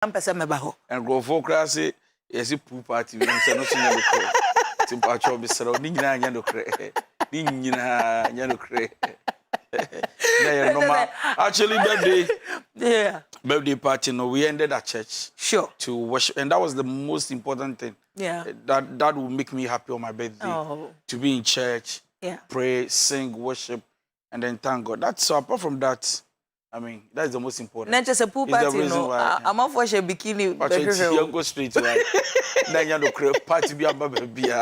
Ampesa mebaho. And go for crassy, yes, pool party, we don't say no single to patch up Mr. Nina Yano Cray. Nina Yano Cray. Actually, birthday. Yeah. Birthday party, no, we ended at church. Sure. To worship, and that was the most important thing. Yeah. That will make me happy on my birthday. Oh. To be in church, yeah, pray, sing, worship, and then thank God. That's so. Apart from that, I mean, that's the most important. Not just a pool party, no. I'm off for a bikini. But you go straight to that. Then you know, party be a baby.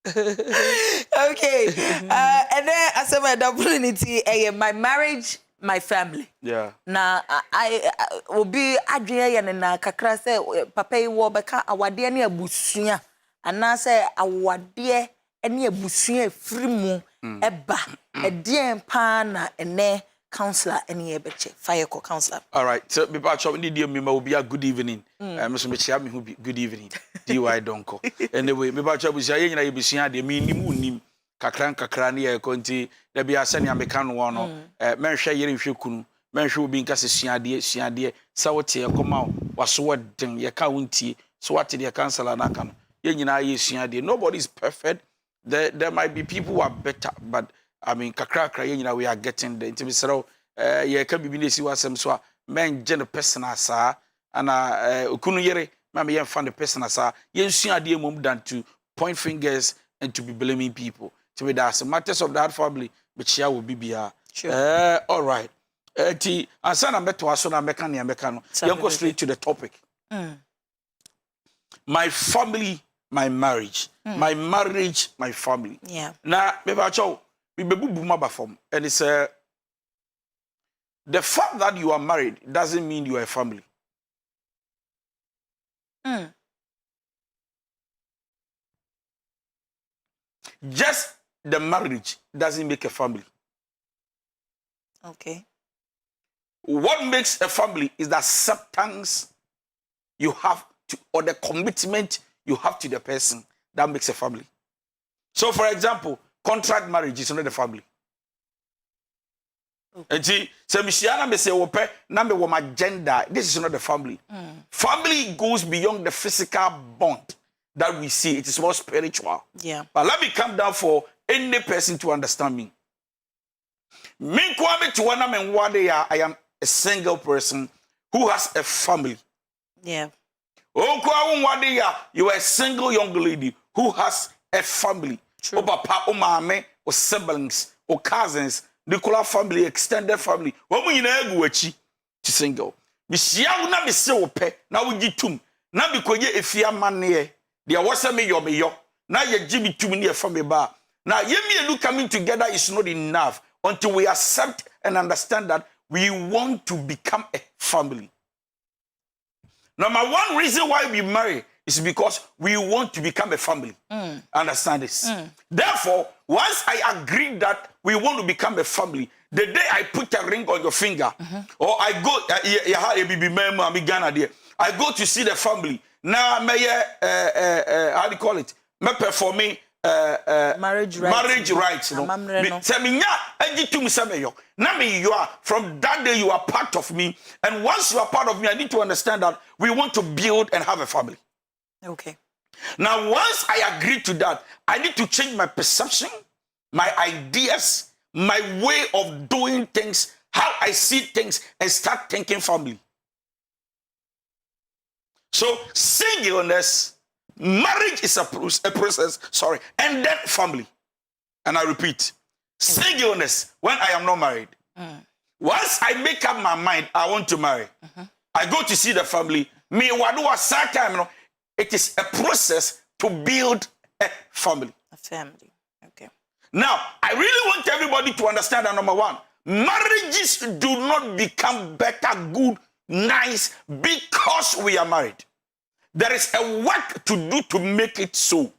Okay. And then I said my opportunity, my marriage, my family. Yeah. Now I will be Adria and na kakra say papa wo beka awade ne abusua ana say awade ne abusua efiri mu eba edien pa na ene counselor any ebeche fire co counselor. All right, so me ba chop need me will be a good evening. So me chia me who be good evening. DY donko. Anyway, me ba chop be say nyina ebusua de me nim kakra ne e konti da bia sene ameka no no menhwe yere nhwe kunu menhwe obi nka suade sa wote e koma waso wden ye ka wontie so what the counselor na aka no ye nyina ye suade. Nobody is perfect. There might be people who are better, but I mean kakra ye nyina we are getting the intimacy so ye ka bibi nesi wasem so men je no personal sa ana kunu yere ma me ye fan the personal sa ye suade mom than to point fingers and to be blaming people. To be that matters of that family, but she will be here. Sure. All right. T and son I'm better so na meka na meka no. You go straight to the topic. My family, my marriage. My marriage, my family. Yeah. Now, me ba chow, we be bubu ma ba form. And it's the fact that you are married doesn't mean you are a family. Just the marriage doesn't make a family. Okay. What makes a family is the acceptance you have to, or the commitment you have to the person that makes a family. So, for example, contract marriage is not a family. And see, so Michiana may say, "Ope, na me wo gender." This is not the family. Family goes beyond the physical bond that we see. It is more spiritual. Yeah. But let me come down for any person to understand me. I am a single person who has a family. Yeah. You are a single young lady who has a family. O papa, o mame, o siblings, o cousins, the family, extended family. Woman in a to single. Mishia will not be so pe, now we get tum. Now because ye if you are man near, there was a me yo. Now you Jimmy to me near from a bar. Now you and you coming together is not enough until we accept and understand that we want to become a family. Number one reason why we marry is because we want to become a family. Understand this? Therefore, once I agree that we want to become a family, the day I put a ring on your finger, or I go, I go to see the family. Now, how do you call it? Me performing marriage rights. No? You are from that day you are part of me, and once you are part of me, I need to understand that we want to build and have a family. Okay. Now, once I agree to that, I need to change my perception, my ideas, my way of doing things, how I see things, and start thinking family. So, singleness, marriage is a process, and then family. And I repeat, singleness, when I am not married. Once I make up my mind, I want to marry. I go to see the family. Me, what do I say time? It is a process to build a family. A family, okay. Now, I really want everybody to understand that number one, marriages do not become better, good, nice because we are married. There is a work to do to make it so.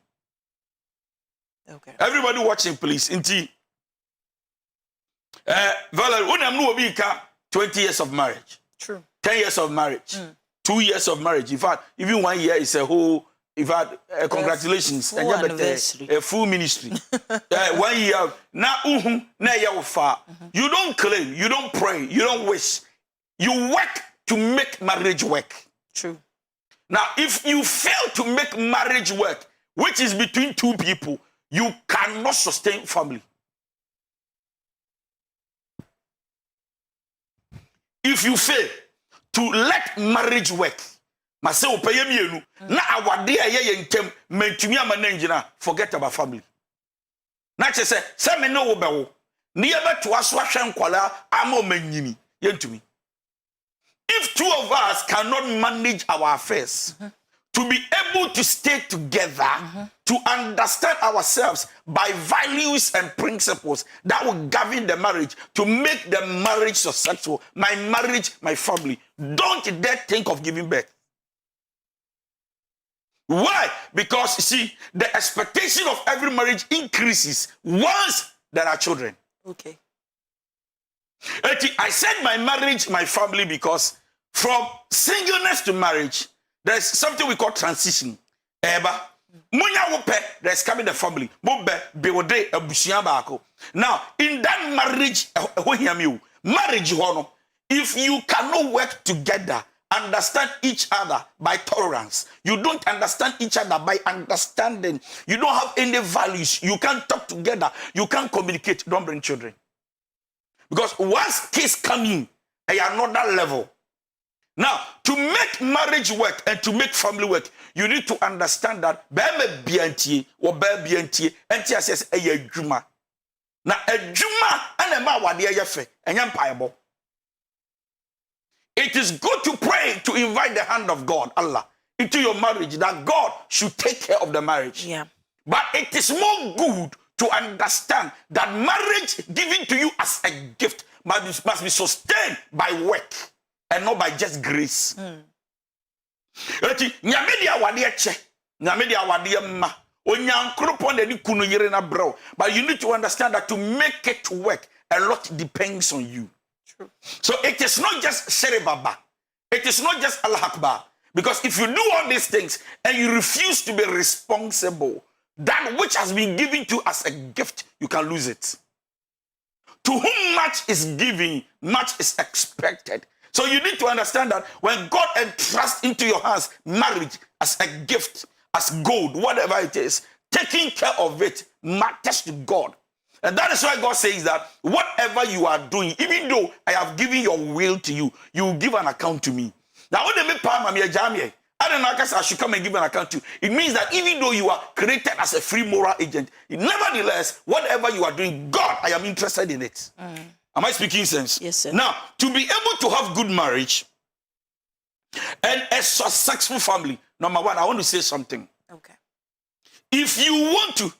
Okay. Everybody watching, please. Inti. Valerie, 20 years of marriage. True. 10 years of marriage. 2 years of marriage. In fact, even 1 year is a whole, in fact, congratulations. Full anniversary. A full ministry. 1 year. Now, you don't claim, you don't pray, you don't wish. You work to make marriage work. True. Now, if you fail to make marriage work, which is between two people, you cannot sustain family. If you fail to let marriage work, forget about family. Na che se me no wo be wo ne ye beto aso ahwe nkwala ama o manyini yentumi. If two of us cannot manage our affairs, to be able to stay together, to understand ourselves by values and principles that will govern the marriage, to make the marriage successful, my marriage, my family, don't dare think of giving birth. Why? Because, you see, the expectation of every marriage increases once there are children. Okay. I said my marriage, my family, because from singleness to marriage, there's something we call transition. There's coming the family. Now, in that marriage, if you cannot work together, understand each other by tolerance, you don't understand each other by understanding, you don't have any values, you can't talk together, you can't communicate, don't bring children. Because once kids come in, they are another level. Now, to make marriage work and to make family work, you need to understand that now a juma and a it is good to pray to invite the hand of God, Allah, into your marriage, that God should take care of the marriage. Yeah. But it is more good to understand that marriage given to you as a gift must be sustained by work and not by just grace. But you need to understand that to make it work, a lot depends on you. True. So it is not just Shere Baba. It is not just Allah Akbar. Because if you do all these things and you refuse to be responsible, that which has been given to you as a gift, you can lose it. To whom much is given, much is expected. So you need to understand that when God entrusts into your hands marriage as a gift, as gold, whatever it is, taking care of it matters to God. And that is why God says that whatever you are doing, even though I have given your will to you, you will give an account to me. Now, when they make I don't know, I should come and give an account to you. It means that even though you are created as a free moral agent, nevertheless, whatever you are doing, God, I am interested in it. Am I speaking sense? Yes, sir. Now, to be able to have good marriage and a successful family, number one, I want to say something. Okay. If you want to,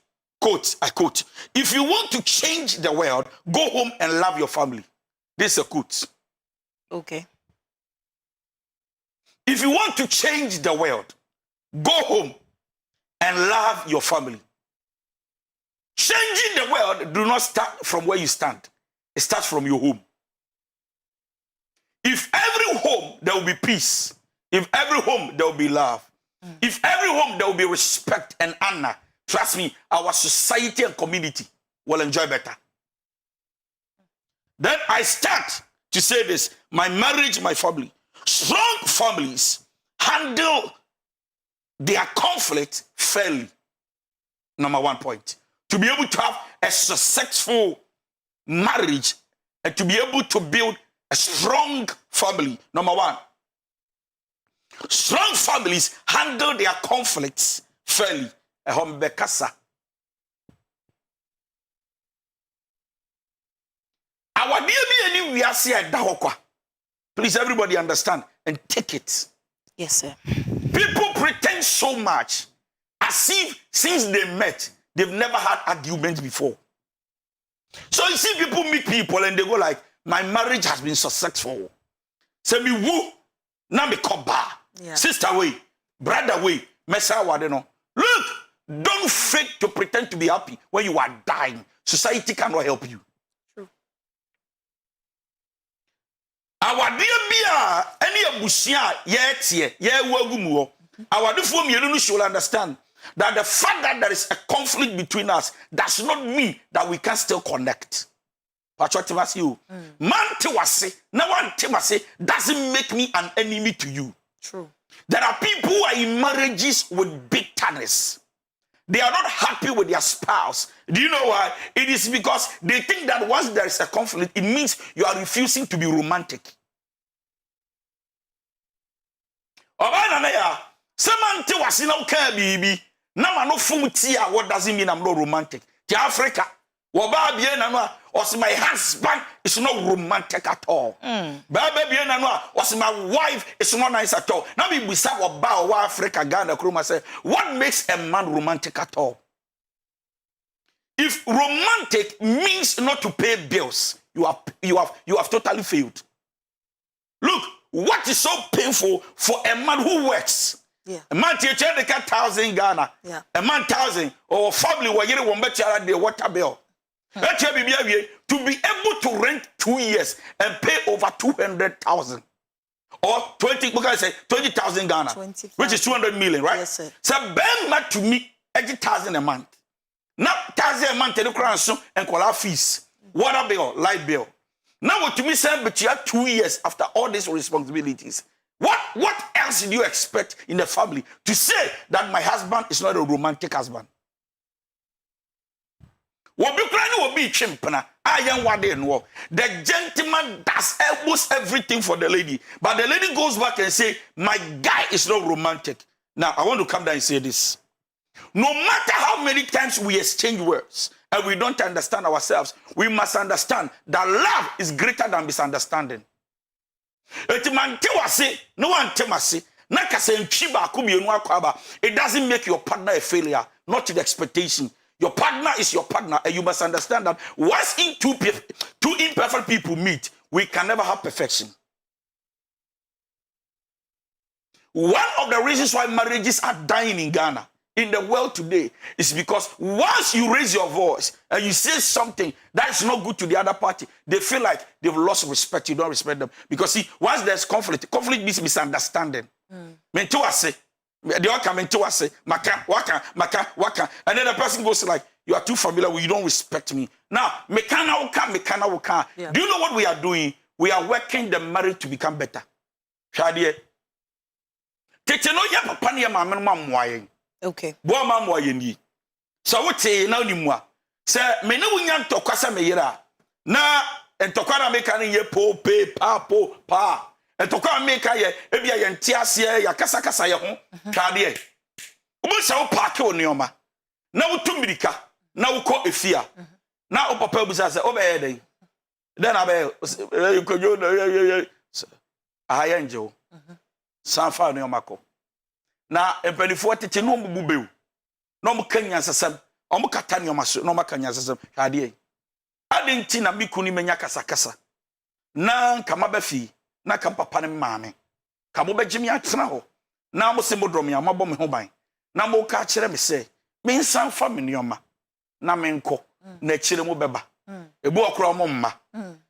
I quote, if you want to change the world, go home and love your family. This is a quote. Okay. If you want to change the world, go home and love your family. Changing the world do not start from where you stand. It starts from your home. If every home, there will be peace. If every home, there will be love. If every home, there will be respect and honor. Trust me, our society and community will enjoy better. Then I start to say this, my marriage, my family. Strong families handle their conflict fairly. Number one point. To be able to have a successful marriage and to be able to build a strong family. Number one. Strong families handle their conflicts fairly. Please, everybody understand and take it. Yes, sir. People pretend so much as if since they met, they've never had arguments before. So you see people meet people and they go like, my marriage has been successful. Say me woo, now me koba. Sister way, brother way, messa wadeno. Look, don't fake to pretend to be happy when you are dying. Society cannot help you. True. Our dear Bia, any abusia, yet, our dear form, you should understand that the fact that there is a conflict between us does not mean that we can still connect. Patrick, you man tiwase, no one tiwase doesn't make me an enemy to you. True. There are people who are in marriages with bitterness. They are not happy with their spouse. Do you know why? It is because they think that once there is a conflict, it means you are refusing to be romantic. Samantha was in okay, baby. Nama no fumutia. What does it mean? I'm not romantic. To Africa, was my husband is not romantic at all. Was my wife is not nice at all. Now we say about Africa, Ghana, Kruma say, what makes a man romantic at all? If romantic means not to pay bills, you have totally failed. Look, what is so painful for a man who works? Yeah. A man take 1,000 Ghana. Yeah. A man 1,000 or family where you want the water bill. To be able to rent 2 years and pay over 200,000 or 20,000 Ghana, 25. Which is 200 million, right? Yes, sir. So Ben to me 80,000 a month. Now 1,000 a month the crown and call our fees, water bill, light bill. Now what to me say, but you have 2 years after all these responsibilities. What else do you expect in the family to say that my husband is not a romantic husband? The gentleman does almost everything for the lady, but the lady goes back and say, my guy is not romantic. Now, I want to come down and say this. No matter how many times we exchange words and we don't understand ourselves, we must understand that love is greater than misunderstanding. It doesn't make your partner a failure, not to the expectation. Your partner is your partner, and you must understand that once two imperfect people meet, we can never have perfection. One of the reasons why marriages are dying in Ghana, in the world today, is because once you raise your voice and you say something that is not good to the other party, they feel like they've lost respect. You don't respect them. Because see, once there's conflict means misunderstanding. Mento ase, they all come into us say, maka, waka. And then the person goes like, you are too familiar with, you don't respect me. Now, mekana waka. Yeah. Do you know what we are doing? We are working the marriage to become better. Shadie. Tete no ya papa ne ma mwayen. Okay. Bo ma mwayen yi. So what say now ni mwa. Se me ne wunya ntokwa se me yira. Na ntokwa na meka ne ye po pe pa. Ntokwa meka ye ebia ye ntiase ya kasa ye ho. Shadie. Ubo se wo park o neoma. Na wo tumirika. Na wo ko efia. Na o papa busa se obeye den. Then abe kojo ahaya njo. Sanfa neoma ko. Na empanifo tete no mbubew. No mo kanya sesem. O mo kata neoma so no mo kanya sesem. Shadie. Ade nti na mikuni menya kasa. Na kama bafi. Na kam papa ne maame. Kamo begimi atena ho. Na mo se modrom ya mabɔ me ho ban. Na mo ka kire me se, me nsan fa me neoma. Na me nko. Na kire mo beba. Ebu okro mo mma.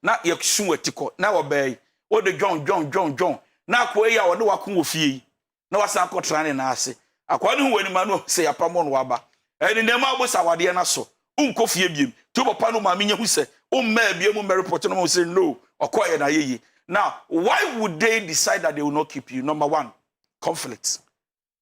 Na yesu watiko. Na obai. O de John. Na akwa ya wo de wako wo fie. Na wasan kotra ne na ase. Akwa ne ho wani ma no se yapamo no waba. Eni ne ma bosa wade na so. Unko fie biem. To papa no ma menye hu se, o ma biem mo report no mo say no. Okoye na yeye. Now, why would they decide that they will not keep you? Number one, conflicts.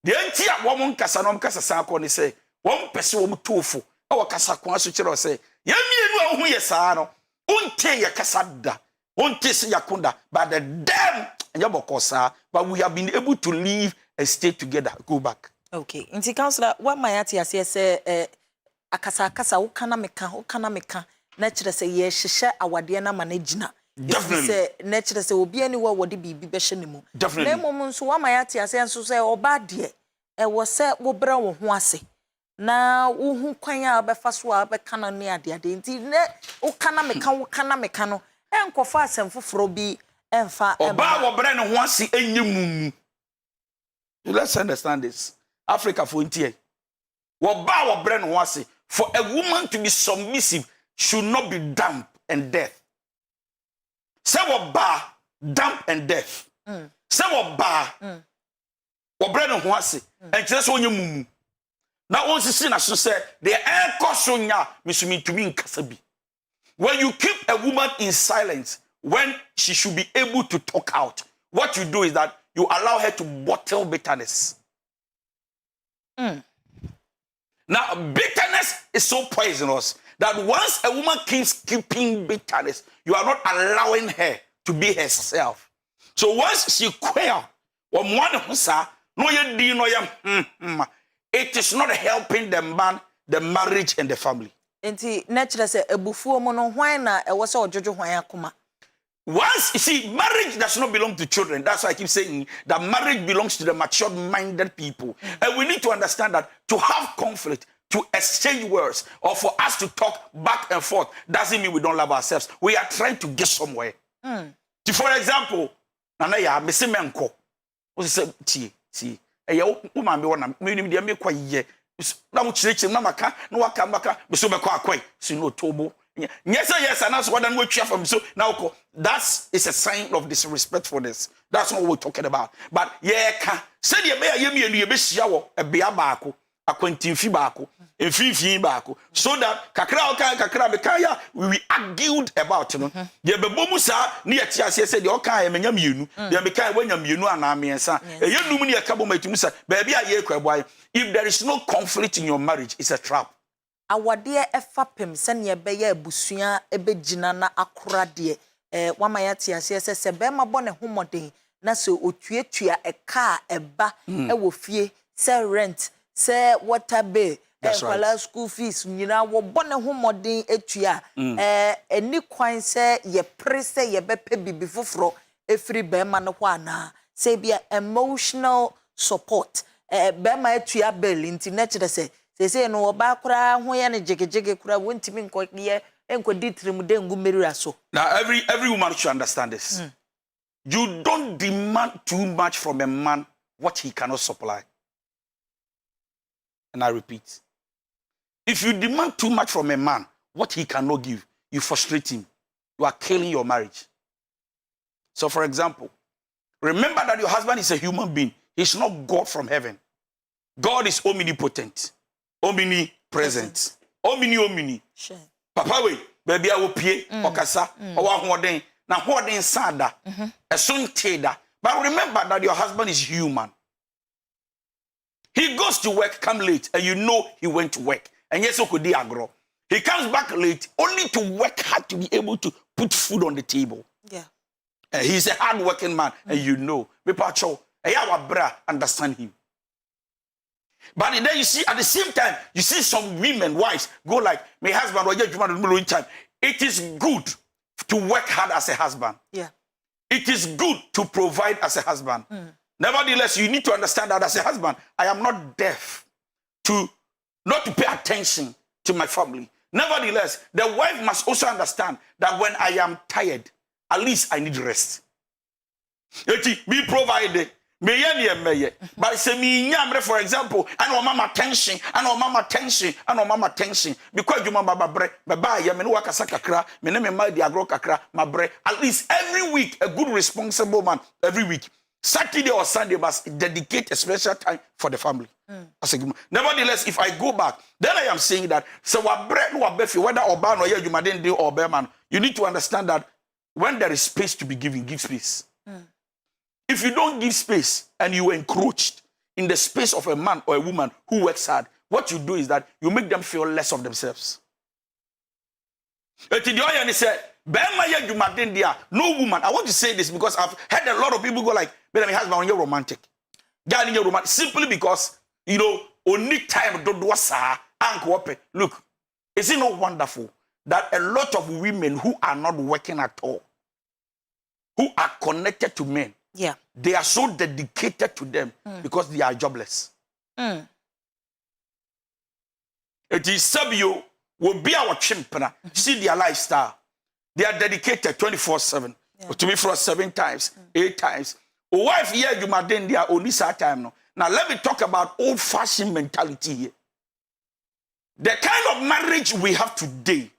The entire woman kasa no kasa sanko ni say, one person wo tofo. E kasa kwa so kire say, ya mienu a hu yesa no, unte ya kasa da. Unte se yakunda, but the damn nyabokosa, but we have been able to live and stay together. Go back. Okay. Inti counselor, what my ati say akasa wo kana meka na kire say ye hyehyɛ awade na managina. Definitely. Say nature say obi ani wo wode bibi be hye ne mu. Definitely. Na mom nso wa ma yate ase nso say oba de e wo se wo bra wo ho ase. Na wo hu kwan a be fa so a be kana ne ade nti ne wo kana meka no enkofa asem foforo bi emfa oba wo bra ne ho ase enye mumu. Let's understand this. Africa for ntie. Wo ba wo bra ne ho ase, for a woman to be submissive should not be damp and deaf. Say what bar, damp and deaf. Say what bar, what bread and wasi, and just when you mumu. Now, once you see, as you say, the air caution mean to me in Kasabi. When you keep a woman in silence, when she should be able to talk out, what you do is that you allow her to bottle bitterness. Now, bitterness is so poisonous that once a woman keeps keeping bitterness, you are not allowing her to be herself. So once she quail, or it is not helping the man, the marriage, and the family. Enti natural say ebufuo mo no hwan na e wo se ojojo hwan akoma. Once, you see, marriage does not belong to children. That's why I keep saying that marriage belongs to the mature-minded people. And we need to understand that to have conflict, to exchange words, or for us to talk back and forth, doesn't mean we don't love ourselves. We are trying to get somewhere. For example, Nana ya mese menko. O se tie. E wo ma me wona me nim de me kwa ye. Na mo chire na maka na waka maka me so be kwa akwai. Si no tobo. Yes, and that's what I'm going to from. So now that is a sign of disrespectfulness. That's what we're talking about. But yeah, say the bear you be shower a beer barco, a quentin fi barco, a fi barco, so that kakra bekaya we argued about you know. The bebomusa near Tiasia said the okay and you, the American when you know an army and son. You know me a couple of musa, baby, if there is no conflict in your marriage, it's a trap. Awade efapem se ne beye abusua ebegina na akora de wama ya tiase se be ma bɔ ne homoden na se otuatua eka eba e wo fie se rent se water bill kwala school fees nyina wo bɔ ne homoden etua eni kwan se ye pre se ye bepe bibi foforo efiri be ma no ho ana se bia emotional support be ma etua bill nti na kire se say no oba kura ho ye ne jegejege kura wontimi nkoye enkodi trimu de ngu merira so. Now every woman should understand this. You don't demand too much from a man what he cannot supply. And I repeat, if you demand too much from a man what he cannot give, you frustrate him. You are killing your marriage. So for example, remember that your husband is a human being. He's not God from heaven. God is omnipotent. Omnipresent. Omni. Sure. Papa we, baby I will pay okasa, owa hoden, na hoden sada, esunteda. But remember that your husband is human. He goes to work, come late, and you know he went to work. And yes, okudi agro. He comes back late only to work hard to be able to put food on the table. Yeah. And he's a hard-working man, and you know. Understand him. But then you see, at the same time, you see some women, wives, go like, my husband, it is good to work hard as a husband. Yeah. It is good to provide as a husband. Nevertheless, you need to understand that as a husband, I am not deaf to not to pay attention to my family. Nevertheless, the wife must also understand that when I am tired, at least I need rest. Be provided. But say me nyamre, for example, I know mama tension, because you mama bre, baba ya me no waka sakakra, me ne me ma di agro kakra, ma bre. At least every week, a good responsible man, every week, Saturday or Sunday must dedicate a special time for the family. As a good man. Nevertheless, if I go back, then I am saying that so what bread no befi whether or ban or you madden do or bear man, you need to understand that when there is space to be given, give space. If you don't give space and you are encroached in the space of a man or a woman who works hard, what you do is that you make them feel less of themselves. No woman, I want to say this because I've heard a lot of people go like, but my husband, you're romantic. Simply because, you know, only time don't do look, is it not wonderful that a lot of women who are not working at all, who are connected to men, yeah, they are so dedicated to them because they are jobless. It is Sabio will be our chimpana. See their lifestyle. They are dedicated 24/7. To be for 7 times, 8 times. A wife here, you might then they are only sad time now. Now let me talk about old-fashioned mentality here. The kind of marriage we have today,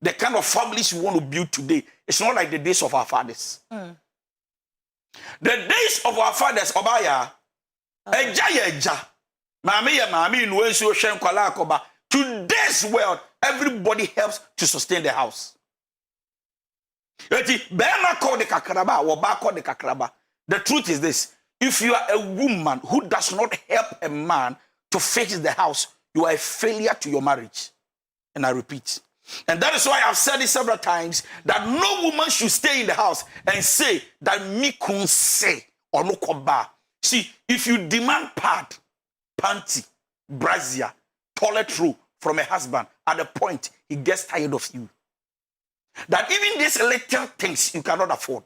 the kind of families we want to build today, it's not like the days of our fathers. The days of our fathers, Obaya, Eja, Mami, today's world, everybody helps to sustain the house. The truth is this: If you are a woman who does not help a man to fix the house, you are a failure to your marriage. And I repeat. And that is why I've said it several times that no woman should stay in the house and say that me kun say or no koba. See, if you demand pad, panty, brassiere, toilet roll from a husband, at the point he gets tired of you. That even these little things you cannot afford.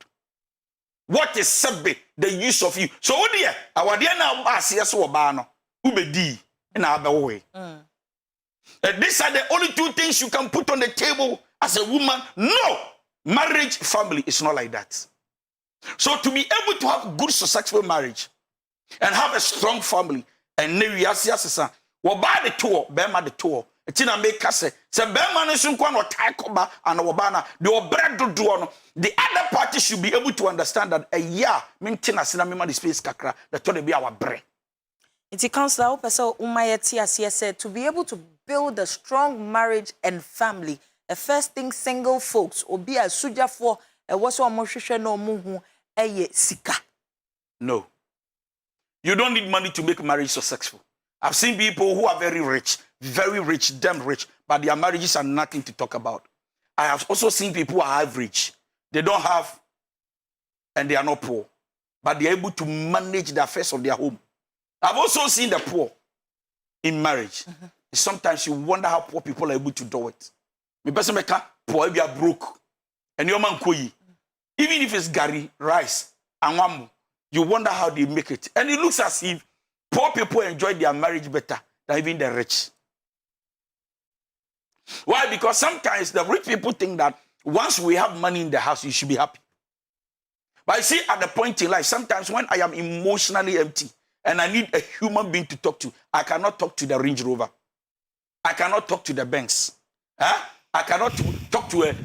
What is sabbe the use of you? So dear, our dear now yes or bano, ubedi, and our way. These are the only two things you can put on the table as a woman. No, marriage, family is not like that. So to be able to have good, successful marriage and have a strong family, and we are siasa, buy the tour, bema the tour. Tina make us say bema is one or taikoba and wabana, the other party should be able to understand that a year, maintain a cinema space kakra, that to be our bread. It's a counselor, Umayeti, as he said, to be able to build a strong marriage and family. The first thing single folks will be a suja for a was no muhu a sika. No. You don't need money to make marriage successful. I've seen people who are very rich, damn rich, but their marriages are nothing to talk about. I have also seen people who are average. They don't have, and they are not poor, but they are able to manage the affairs of their home. I've also seen the poor in marriage. Sometimes you wonder how poor people are able to do it. Me person make poor be broke, and your man koyi. Even if it's gari, rice, and wamu, you wonder how they make it. And it looks as if poor people enjoy their marriage better than even the rich. Why? Because sometimes the rich people think that once we have money in the house, you should be happy. But you see, at the point in life, sometimes when I am emotionally empty and I need a human being to talk to, I cannot talk to the Range Rover. I cannot talk to the banks. Huh? I cannot talk to a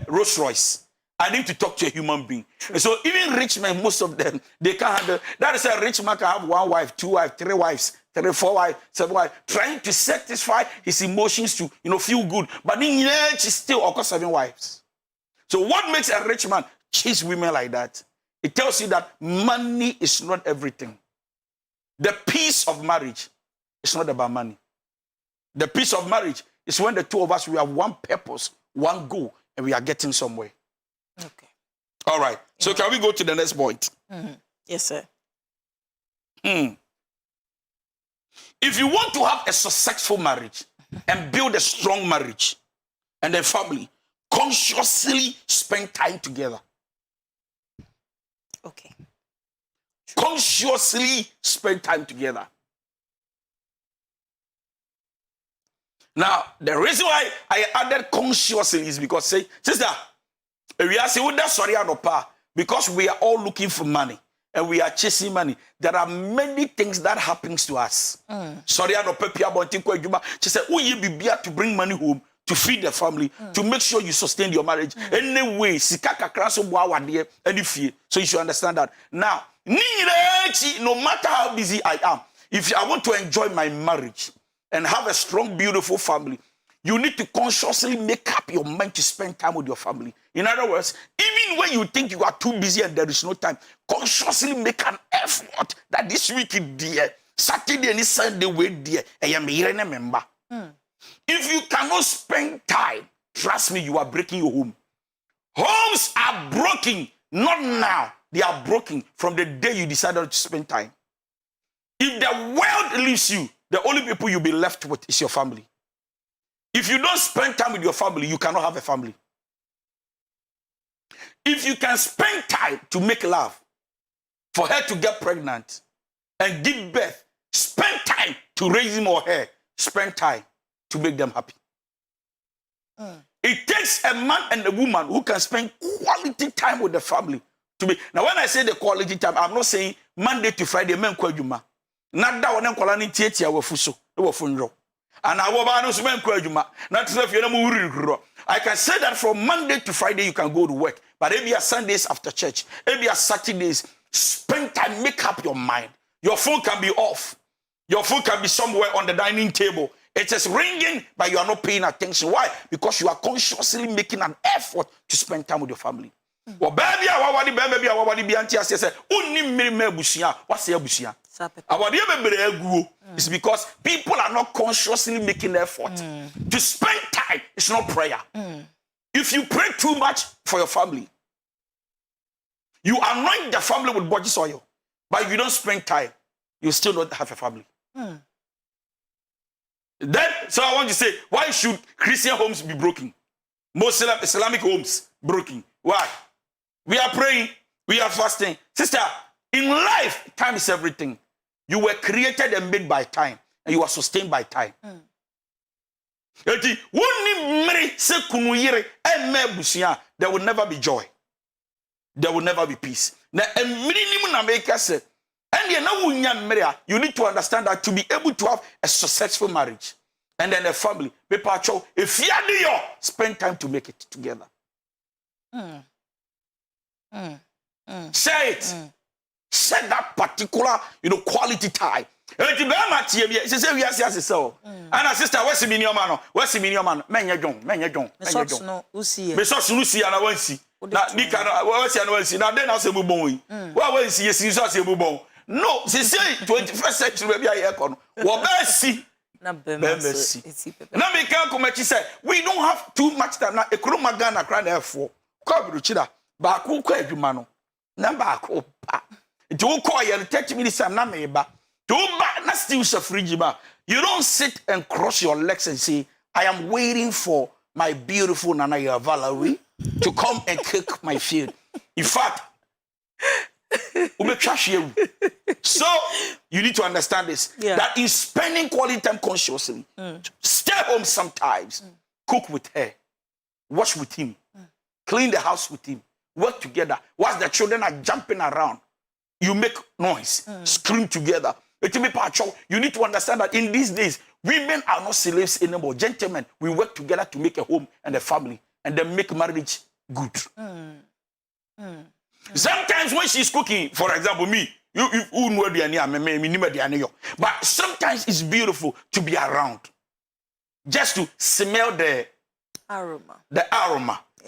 Rolls Royce. I need to talk to a human being. And so even rich men, most of them, they can't handle. That is a rich man can have 1 wife, 2 wives, 3 wives, 3, 4 wives, 7 wives, trying to satisfy his emotions to, feel good. But in age, is still of course 7 wives. So what makes a rich man chase women like that? It tells you that money is not everything. The peace of marriage is not about money. The peace of marriage is when the two of us, we have one purpose, one goal, and we are getting somewhere. Okay. All right. So can we go to the next point? Yes, sir. If you want to have a successful marriage and build a strong marriage and a family, consciously spend time together. Okay. Consciously spend time together. Now, the reason why I added consciously is because, say, sister, we are saying that sorry, because we are all looking for money and we are chasing money. There are many things that happens to us. Sorry, she said, "Oh, you be here to bring money home, to feed the family, to make sure you sustain your marriage. Anyway, so you should understand that. Now, no matter how busy I am, if I want to enjoy my marriage and have a strong, beautiful family, you need to consciously make up your mind to spend time with your family. In other words, even when you think you are too busy and there is no time, consciously make an effort that this week, dear, Saturday and Sunday, wait, dear, I am here and a member. If you cannot spend time, trust me, you are breaking your home. Homes are broken, not now. They are broken from the day you decided to spend time. If the world leaves you, the only people you'll be left with is your family. If you don't spend time with your family, you cannot have a family. If you can spend time to make love, for her to get pregnant and give birth, spend time to raise him or her, spend time to make them happy. It takes a man and a woman who can spend quality time with the family to be. Now, when I say the quality time, I'm not saying Monday to Friday, men kwa juma. Not that one kwala ni tietia wa fuso, wa funro. And I was men kwa juma. Not if you I can say that from Monday to Friday you can go to work, but maybe a Sundays after church, maybe a Saturdays, spend time, make up your mind. Your phone can be off. Your phone can be somewhere on the dining table. It is ringing, but you are not paying attention. Why? Because you are consciously making an effort to spend time with your family. Wo baby a wawade baby a wawade bi anti ase say unni mmiri ma abusua wase abusua. Awade bebre aguo is because people are not consciously making effort to spend time. It's not prayer. If you pray too much for your family, you anoint the family with body oil, but if you don't spend time, you still not have a family. Then, so I want to say, why should Christian homes be broken? Muslim Islamic homes broken. Why? We are praying, we are fasting. Sister, in life, time is everything. You were created and made by time, and you are sustained by time. There will never be joy. There will never be peace. Now, you need to understand that to be able to have a successful marriage and then a family, if you spend time to make it together. Say it. Say that particular, quality time. And a sister, what's the minimum man? What's the minimum man? Men, no, Usi. Besos Lucy and I won't see. Now, Nika, what's the other now? Then I'll say, Bubon. What was he? She's also Bubon. No, she say 21st century, maybe I econ. What see? Now, we can't come at you say, we don't have too much time. Now, a Krumagana cry there for. Come, Ruchida, Baku, Kwajumano. Number, do call you and 30 minutes. I'm not maybe. You don't sit and cross your legs and say, I am waiting for my beautiful Nana Valerie to come and kick my field. In fact, so you need to understand this, that in spending quality time consciously, stay home sometimes, cook with her, wash with him, clean the house with him, work together. Whilst the children are jumping around, you make noise, scream together. You need to understand that in these days, women are not slaves anymore. Gentlemen, we work together to make a home and a family and then make marriage good. Sometimes when she's cooking, for example, me, but sometimes it's beautiful to be around. Just to smell the aroma. Yeah.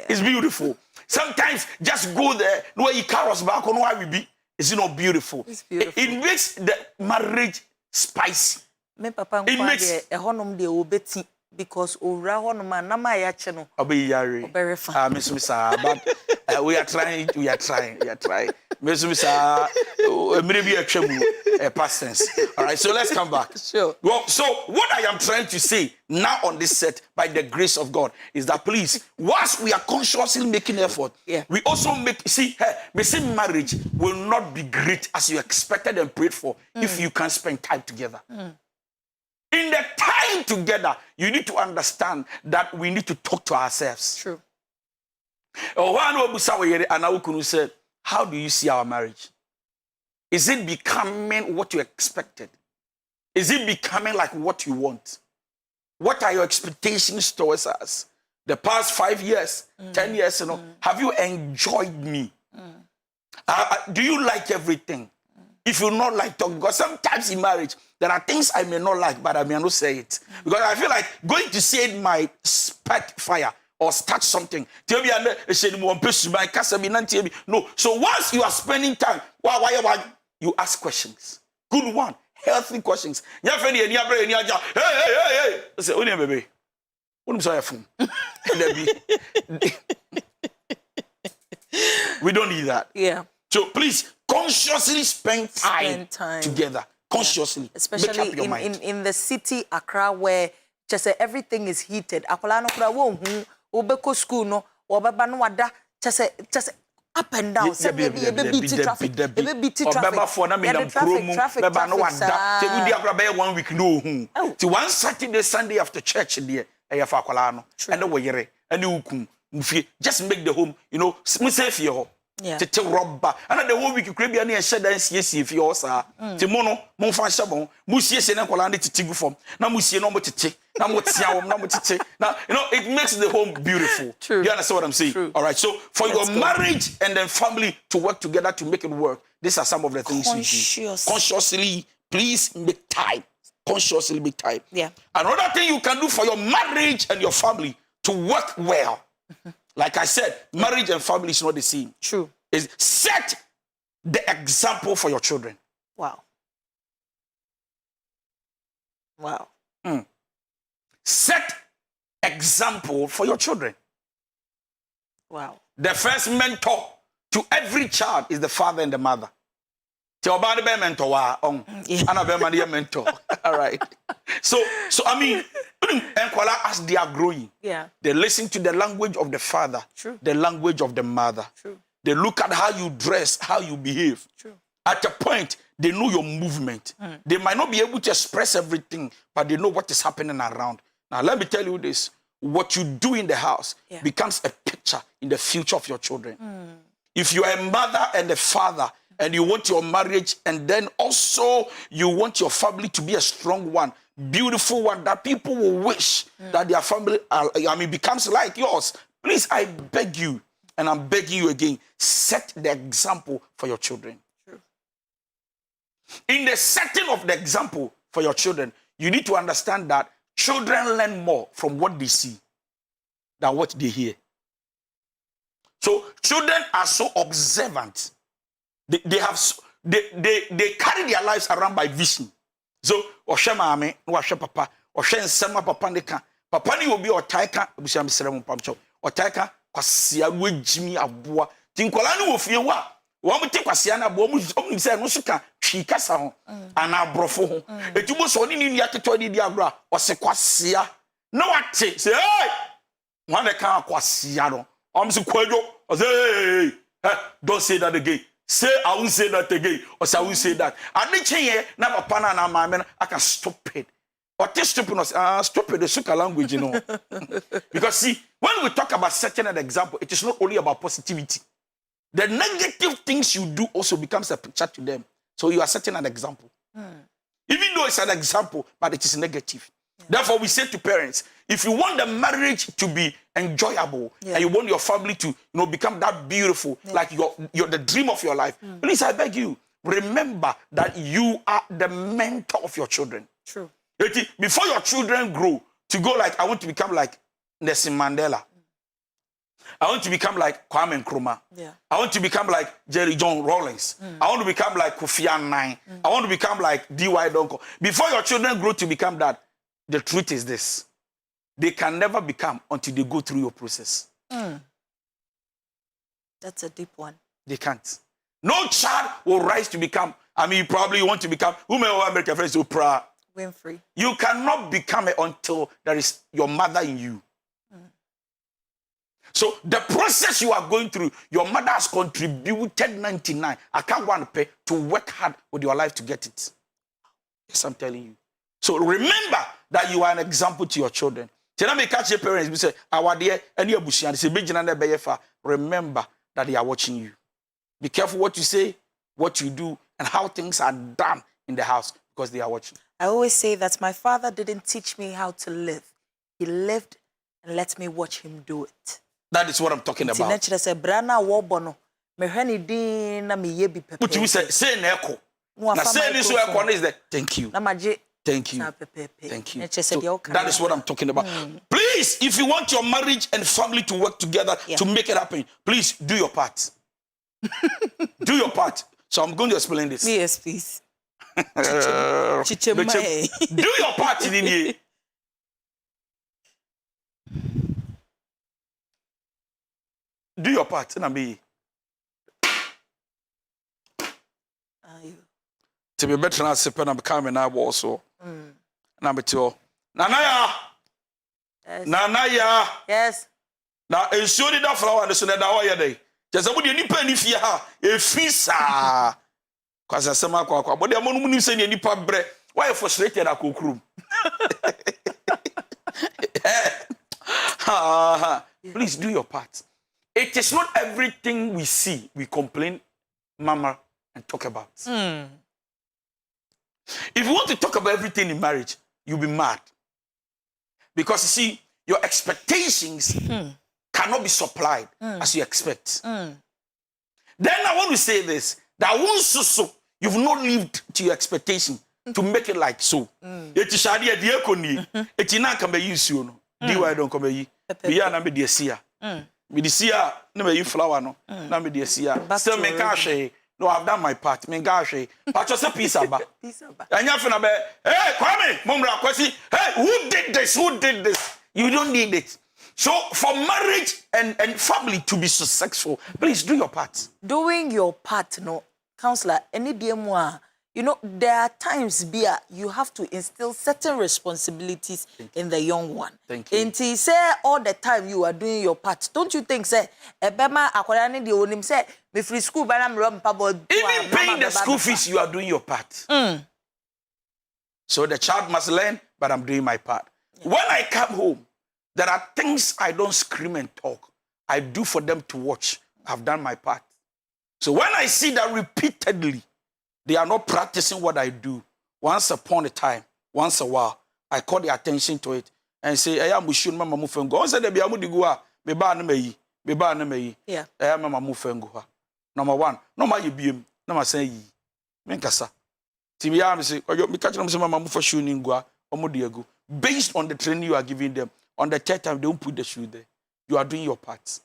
It's beautiful. Sometimes just go there, where you carry back on why we be. It's not beautiful. It's beautiful. It makes the marriage spicy. It makes a honum de obeti because ora honum na ma ya che no. Obeyare. But we are trying. Mr. Maybe a tremble, a past tense. All right, so let's come back. Sure. Well, so what I am trying to say now on this set, by the grace of God, is that please, whilst we are consciously making effort, we also marriage will not be great as you expected and prayed for if you can spend time together. In the time together, you need to understand that we need to talk to ourselves. True. Said, how do you see our marriage? Is it becoming what you expected? Is it becoming like what you want? What are your expectations towards us? The past 5 years, 10 years, have you enjoyed me? Do you like everything? If you not like talk, because sometimes in marriage, there are things I may not like, but I may not say it. Because I feel like going to say it might spark fire or start something. No. So once you are spending time, why you ask questions. Good one. Healthy questions. Hey. Say, baby. We don't need that. Yeah. So please consciously spend time together. Consciously. Especially in the city Accra where just everything is heated. Obeko school no obeba no wada just up and down say baby traffic obeba for na me na promo beba no wada say we dey akra 1 week no ti one Saturday Sunday after church there e fa akwala no and we yere and ukum mfie just make the home me say fie ho tete rubber and the whole week you create na e shed dan sie fie ho sa ti mo no mo fa hye bon mo sie na akwala na tete gu form na mo sie no mo tete. Now, it makes the home beautiful. True. You understand what I'm saying? True. All right. So, for your marriage and then family to work together to make it work, these are some of the things you do. Consciously, please make time. Consciously make time. Yeah. Another thing you can do for your marriage and your family to work well Like I said, marriage and family is not the same. True. Is set the example for your children. Wow. Wow. Set example for your children. Wow. The first mentor to every child is the father and the mother. Mentor. Mentor. All right. So I mean, as they are growing, they listen to the language of the father, the language of the mother. They look at how you dress, how you behave. At a point, they know your movement. They might not be able to express everything, but they know what is happening around. Now, let me tell you this. What you do in the house becomes a picture in the future of your children. If you are a mother and a father, and you want your marriage, and then also you want your family to be a strong one, beautiful one, that people will wish that their family, becomes like yours. Please, I beg you, and I'm begging you again, set the example for your children. In the setting of the example for your children, you need to understand that children learn more from what they see than what they hear. So children are so observant. They carry their lives around by vision. So Oshe mame, Oshe papa, Oshe nsema papa ndeka. Papa ni obi otaika, abusia mesere mo pamcho. Otaika kwasia wejimi aboa. Tinkola ni wofie wa. Wo mte kwasia na aboa mu se no suka twi kasa ho. Ana abrofo ho. Etubo so ni ni aketo di agro o se kwasia. Na wate say hey! One dey kan kwasia no. Se kwadwo. O say hey, don't say that again. Say, I won't say that again. Or say, I won't say that. And they change na papa na mama, I can stop it. Or this stupidness, stupid, the suka language, you know. Because see, when we talk about setting an example, it is not only about positivity. The negative things you do also becomes a picture to them. So you are setting an example. Even though it's an example, but it is negative. Therefore, we say to parents, if you want the marriage to be enjoyable and you want your family to become that beautiful, like you're the dream of your life, please, I beg you, remember that you are the mentor of your children. True. Before your children grow to go like, I want to become like Nelson Mandela. I want to become like Kwame Nkrumah. I want to become like Jerry John Rawlings. I want to become like Kofi Annan. I want to become like DY Before your children grow to become that, the truth is this. They can never become until they go through your process. That's a deep one. They can't. No child will rise to become, you probably want to become, who may American friends, Oprah Winfrey. You cannot become it until there is your mother in you. So the process you are going through, your mother has contributed 99. I can't want to pay to work hard with your life to get it. Yes, I'm telling you. So remember that you are an example to your children. Parents, we say, remember that they are watching you. Be careful what you say, what you do, and how things are done in the house because they are watching. I always say that my father didn't teach me how to live. He lived and let me watch him do it. That is what I'm talking about. What you say in echo. Now say this echo is that. Thank you. Thank you. Thank you. So that is what I'm talking about. Please, if you want your marriage and family to work together to make it happen, please do your part. Do your part. So I'm going to explain this. Yes, please. Do your part in here. Do your part, and me. To be better than sipping and becoming now also. Number two. Nanaya. Yes. Nanaya. Yes. Now, ensure that flower and the Sunday hour day. Just about any penny fear, a fisa. Because I said, but the amount of any pub bread. Why are you frustrated at cook room? Please do your part. It is not everything we see, we complain, mama, and talk about. If you want to talk about everything in marriage, you'll be mad. Because you see, your expectations cannot be supplied as you expect. Then I want to say this, that once you've not lived to your expectation to make it like so. It is shadi diakoni. It is not come use you. DY don't come here. We are not be the Me this year, no me you flower no. Na me this year. Still me cash. No, I've done my part. Me cash. But just a piece of Peace about. And you finna be, hey, Kwame, Mumra Kwesi, hey, who did this? Who did this? You don't need it. So for marriage and family to be successful, please do your part. Doing your part, no, counselor, any DMWA, you know, there are times, Bia, you have to instill certain responsibilities in the young one. Thank you. And he say all the time you are doing your part. Don't you think, say, Ebema, akwalani di onim say, me free school, but I'm rum pabo. Even paying the school fees, you are doing your part. So the child must learn, but I'm doing my part. Yeah. When I come home, there are things I don't scream and talk. I do for them to watch. I've done my part. So when I see that repeatedly, they are not practicing what I do. Once upon a time, once a while, I call the attention to it and say, I am Mushun Mama Mufengo. Once they be amudigua, be ba na meyi. Yeah. I am Mama Mufengo. Number one, no ma yibiem, no ma say yi. Menkasa. Tibia me say, oyo me catch them say Mama Mufashu ningua, omudiego. Based on the training you are giving them, on the third time, they won't put the shoe there. You are doing your part.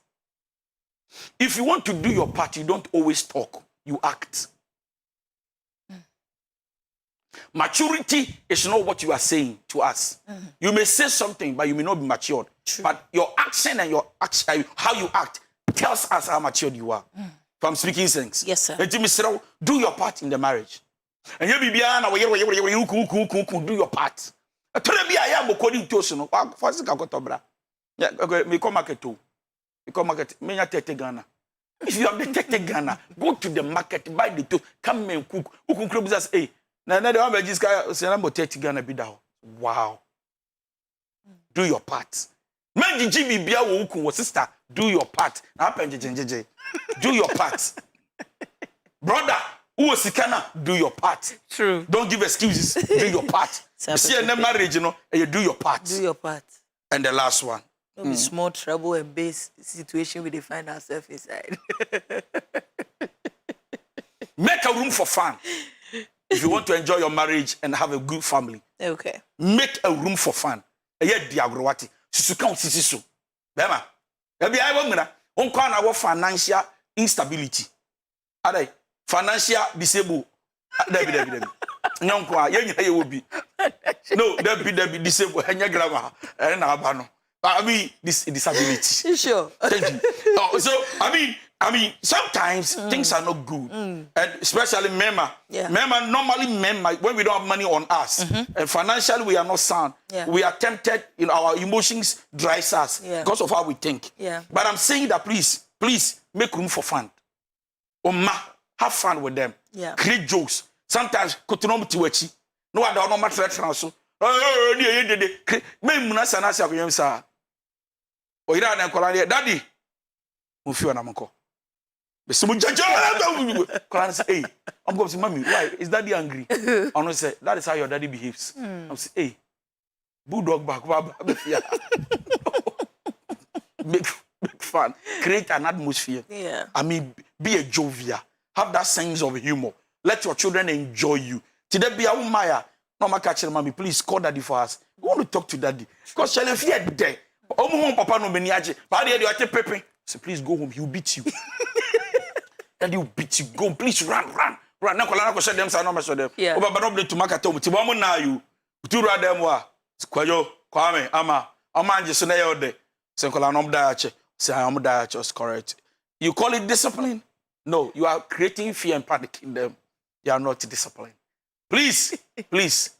If you want to do your part, you don't always talk. You act. Maturity is not what you are saying to us. You may say something, but you may not be matured. True. But your action and your action, how you act tells us how matured you are. From speaking sense. Yes, sir. Do your part in the marriage. And you be do your part. I am according to us. Yeah, okay, me come market too. Me come market. Me not take Ghana. If you have the take Ghana, go to the market, buy the two, come and cook. Who can club us? Hey, now the one just guy say I'm take Ghana be down. Wow. Do your part. Man, the GB bia wo ku sister. Do your part. Na pen jejeje. Do your part. Brother, who was Sikana? Do your part. True. Don't give excuses. Do your part. See in the marriage, you know, and you do your part. Do your part. And the last one. Be small trouble and base situation we find ourselves inside. Make a room for fun. If you want to enjoy your marriage and have a good family. Okay. Make a room for fun. Eye diagrowati. Susuka sisiso. Bema. Ebi ayi wongra. Onko na wo financial instability. Adai financial disable. Debi. Nyonko a yenya ye obi. No, debi disable. Enya grammar. Na aba no. I mean, this disability. Sure. Thank you. So, I mean, sometimes things are not good, and especially member. Yeah. Normally, when we don't have money on us, and financially we are not sound, we are tempted. You know, our emotions drive us because of how we think. Yeah. But I'm saying that please make room for fun. Have fun with them. Yeah. Create jokes. Sometimes, no one don't matter so. Daddy, Mufio na mko. Hey, I'm going to say, Mommy, why is Daddy angry? I'm going to say, that is how your daddy behaves. I'm say, hey, bulldog back, make fun, create an atmosphere. Yeah. I mean, be a jovial, have that sense of humor. Let your children enjoy you. Today, be a umaya. No, my catcher, Mommy, please call Daddy for us. We want to talk to Daddy because she'll fear there. Papa no meniaje. But you are pepe. So please go home. He'll beat you. Daddy will beat you. Go, please run. Now, Kolana ko them. Say no me show them. Oba ba no to market to. Ti mo na you. Tu ra dem wa. Kwayo, Kwame, ama anje so na ye ode. Say Kolana no da ache. Say am da ache is correct. You call it discipline? No, you are creating fear and panic in them. You are not disciplined. Please, please,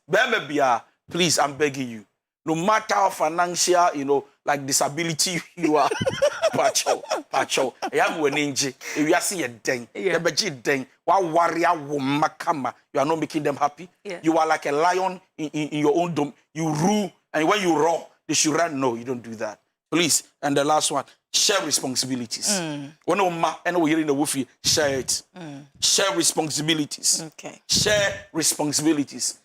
I'm begging you. No matter how financial, you know, like disability you are, pacho. I am winning. If you see a ding, while warrior womakama, you are not making them happy. Yeah. You are like a lion in your own dome. You rule, and when you roar, they should run. No, you don't do that. Please. And the last one, share responsibilities. When we hear in the woofy, share it. Share responsibilities. Okay. Share responsibilities.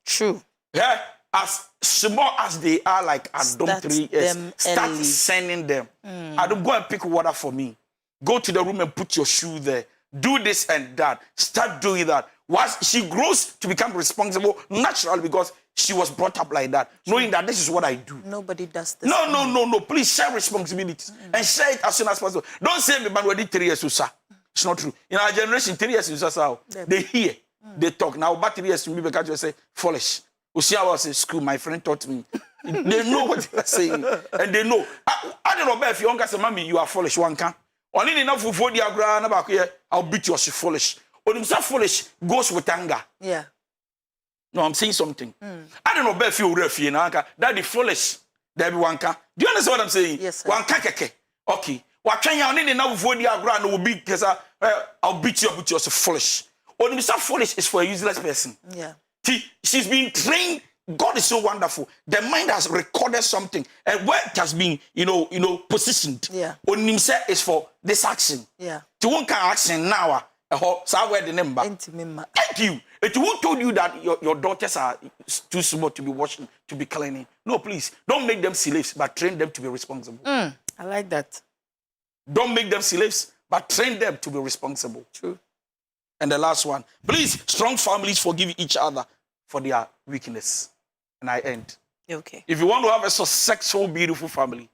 True. Yeah, as small as they are, like Adom 3 years, start sending them. I don't go and pick water for me. Go to the room and put your shoe there. do this and that. Start doing that. Once she grows to become responsible naturally because she was brought up like that, knowing that this is what I do. Nobody does this. No. Please share responsibilities and share it as soon as possible. Don't say me, man, we did 3 years, sir. It's not true. In our generation, 3 years is how they hear, they talk. Now, about 3 years to me, because you say foolish. You see, I was in school. My friend taught me. They know what they are saying, and they know. I don't know if you want to say, "Mommy, you are foolish." One can. Only enough for the ground about here. I'll beat you as you foolish. When you say foolish, goes with anger. Yeah. No, I'm saying something. I don't know if you refi now. That is foolish. There be one can. Do you understand what I'm saying? Yes, sir. One can keke. Okay. What can you only enough for the ground will be because I'll beat you as you foolish. When you say foolish is for a useless person. Yeah. She's been trained. God is so wonderful. The mind has recorded something, and where it has been, positioned. Yeah. Only is for this action. Yeah. To one can action now. Somewhere the number. Thank you. It won't told you that your daughters are too small to be washing, to be cleaning. No, please don't make them slaves, but train them to be responsible. I like that. Don't make them slaves, but train them to be responsible. True. And the last one, please, strong families forgive each other for their weakness. And I end. Okay. If you want to have a successful, beautiful family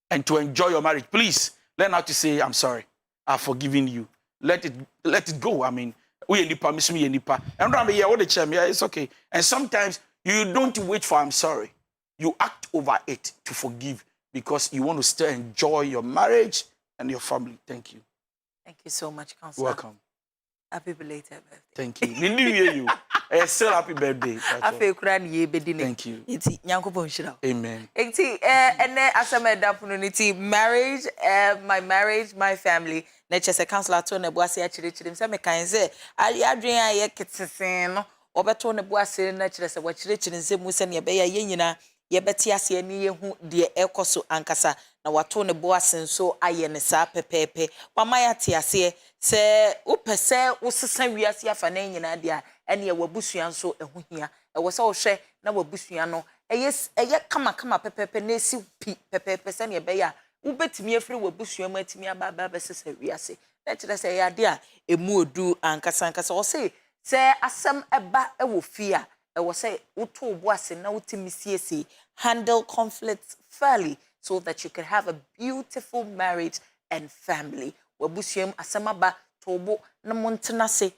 and to enjoy your marriage, please learn how to say, I'm sorry. I've forgiven you. Let it go. I mean, we nipa, miss me nipa. And remember, yeah, what the charm, yeah, it's okay. And sometimes you don't wait for I'm sorry. You act over it to forgive because you want to still enjoy your marriage and your family. Thank you. Thank you so much, Counselor. Welcome. Happy belated birthday. Thank you. New Year, you. Still happy birthday. Thank you. Amen. Marriage, my marriage, my family. Nature say Counselor to Nebuasi actually say me kind say Adrian ye kitsen obeto Nebuasi nature say what chire nse mu se ne be ya nyina ye beti ase ni ye hu de ekoso ankasa na wato Nebuasi nso aye ne sa pepepe mama ya te ase se upese usesa wiase afa na nyina dia ene ye wabusua nso ehu hia e wo se wo hwe na wabusua no eye kama pepepe na esi pi pepepe se ne be ya ubetimi afiri wabusua mu atimi aba besesa wiase na kire se ya de a emu odu ankasa o se asem eba e wo fia e wo se woto obuase na wotimi siesi handle conflicts fairly so that you can have a beautiful marriage and family wabusua asem aba tobo na montena se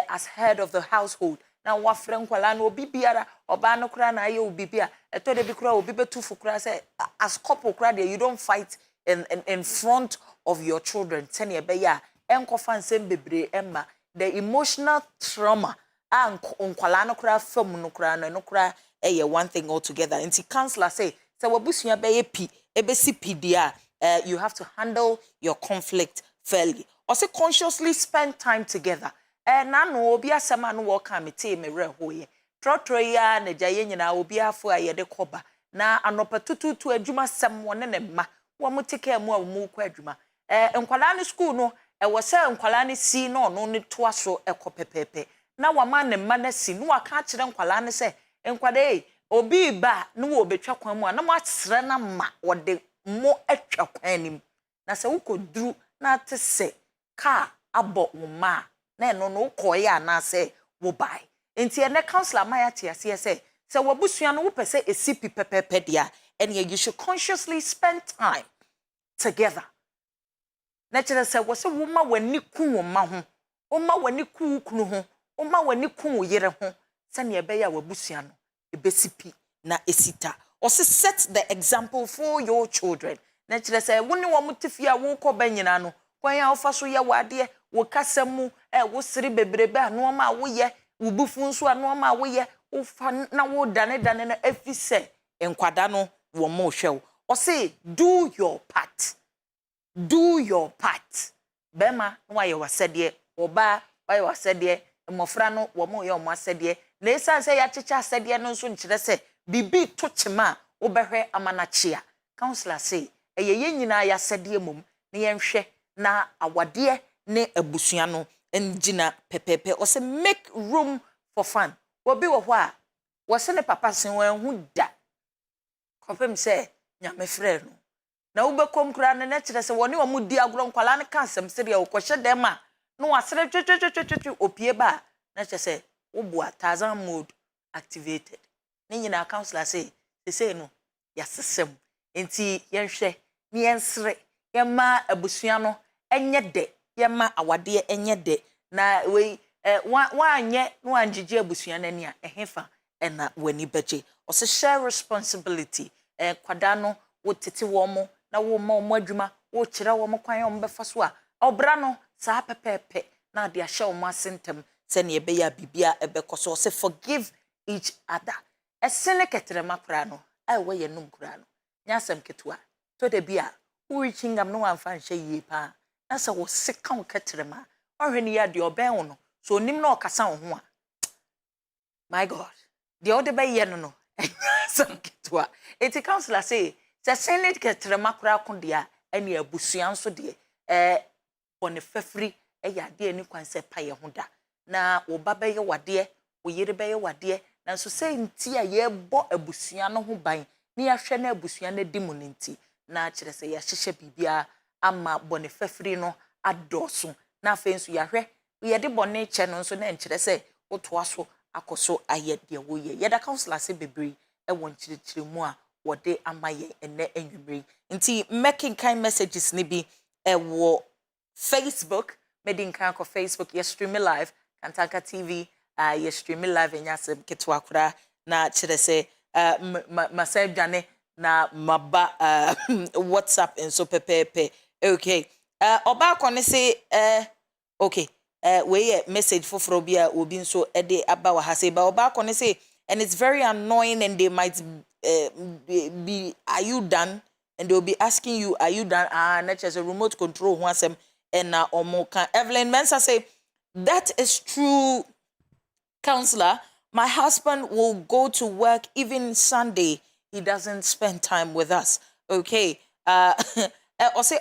as head of the household na wafre nkwala na obi biara oba no kra na aye obi bia eto de bi kra obi betufu kra say as couple kra there you don't fight in front of your children tene ebeya enkofa nsem bebre emma the emotional trauma nkwala no kra fam no kra no kra one thing altogether nti counselor say wabusua be pi ebesi pi dia you have to handle your conflict fairly or say consciously spend time together na no obi asema no wo ka mete me rehoye trotro ya na jaye nyina obi afo ayede koba na anopa tututu adwuma sem wone ne ma wo mutike mu a mu kwa adwuma nkwala ne school no wo se nkwala ne si no no ne toa so ekopepepe na wama ne ma na si no aka kire nkwala ne se nkwade obi ba no wo betwa kwan mu a na mo atsere na ma wo de mo atwa kwan nim na se wo koduru na te se ka abo wo ma na eno no koya na se wo bai enti ene counselor maya te ase se wabusua no wo pese esipi pepepe dia and you should consciously spend time together na kire se wo se wo ma wani ku wo ma ho wo ma wani ku kunu ho wo ma wani ku wo yere ho se ne ebe ya wabusua no ebesipi na esita o se set the example for your children na kire se wo ne wo mutifia wo ko banyina no kwan ya ofa so ye wade wo kasam wo siri bebrebe anu ma wo ye wo bufu nso anu ma wo ye wo fa na wo dane na efise enkwada no wo mo hwew o say do your part bema no wa ye wasede oba wa ye wasede mmofra no wo mo ye o mo asede na esan se ya checha asede no nso nkire se bibi to chema wo behwe amanachia counselor say ye nyina ya asede mom na ye nhwe na awade ne abusua no engina pepepe o say make room for fun obi wo ho a wo se ne papa sen wan hu da kopem se nyame frɛ no na wo bekom kra ne na kire se woni wo mudi agro nkwala ne ka asem se de wo kɔhye dem a no asere twetwetwetwe opie ba na che say wo boa Tarzan mode activated ne nyina counselor say no ya sesem enti yenhwe ne yensre yema abusua no enye de yema awade enye de na we wanye no angige abusua nani a ehefa na wani beje o se share responsibility kwada no wo tete wo mo na wo ma mo adwuma wo kire wo mo kwan o mbefa so a obra no saa pepepe na de ahye wo asentem se ne ebe ya bibia ebekoso o se forgive each other esene ketrema kura no ai wo ye num kura no nyasem ketua to de bia wo richingam no amfa nhye yie pa na se wo seka wo ketrema ohwani ya de oben wo no so nim na okasa wo ho a my god the other bay ye no some ketua eti counselor say senate ketrema kura kondia ene abusua nso de bone fafiri ya de ani kwanse pa ye ho da na wo baba ye wade wo yire be ye wade na so say nti a ye bo abusua no ho ban ni ya hwe na abusua na di mu nti na kire say ya hyehye bibia ama bone fafiri no adoso na afensu ya hwe ye de bone che no nso na nkire say wo toa so akoso aye de wo ye ye da counselor say bebri won chirichiri mu a wo de amaye ene enwumre nti making kind messages ni bi wo Facebook medin kan ko Facebook ye stream live Kantanka TV ye stream live nyasem ketwa kura na kire say masay dwane na maba WhatsApp enso pepepe okay oba ko ne say okay we message for frobia obi nso ede aba wa ha say ba oba ko ne say and it's very annoying and they might be are you done and they'll be asking you are you done not as a remote control who asem and omoka Evelyn Mensa say that is true counselor my husband will go to work even Sunday he doesn't spend time with us okay or say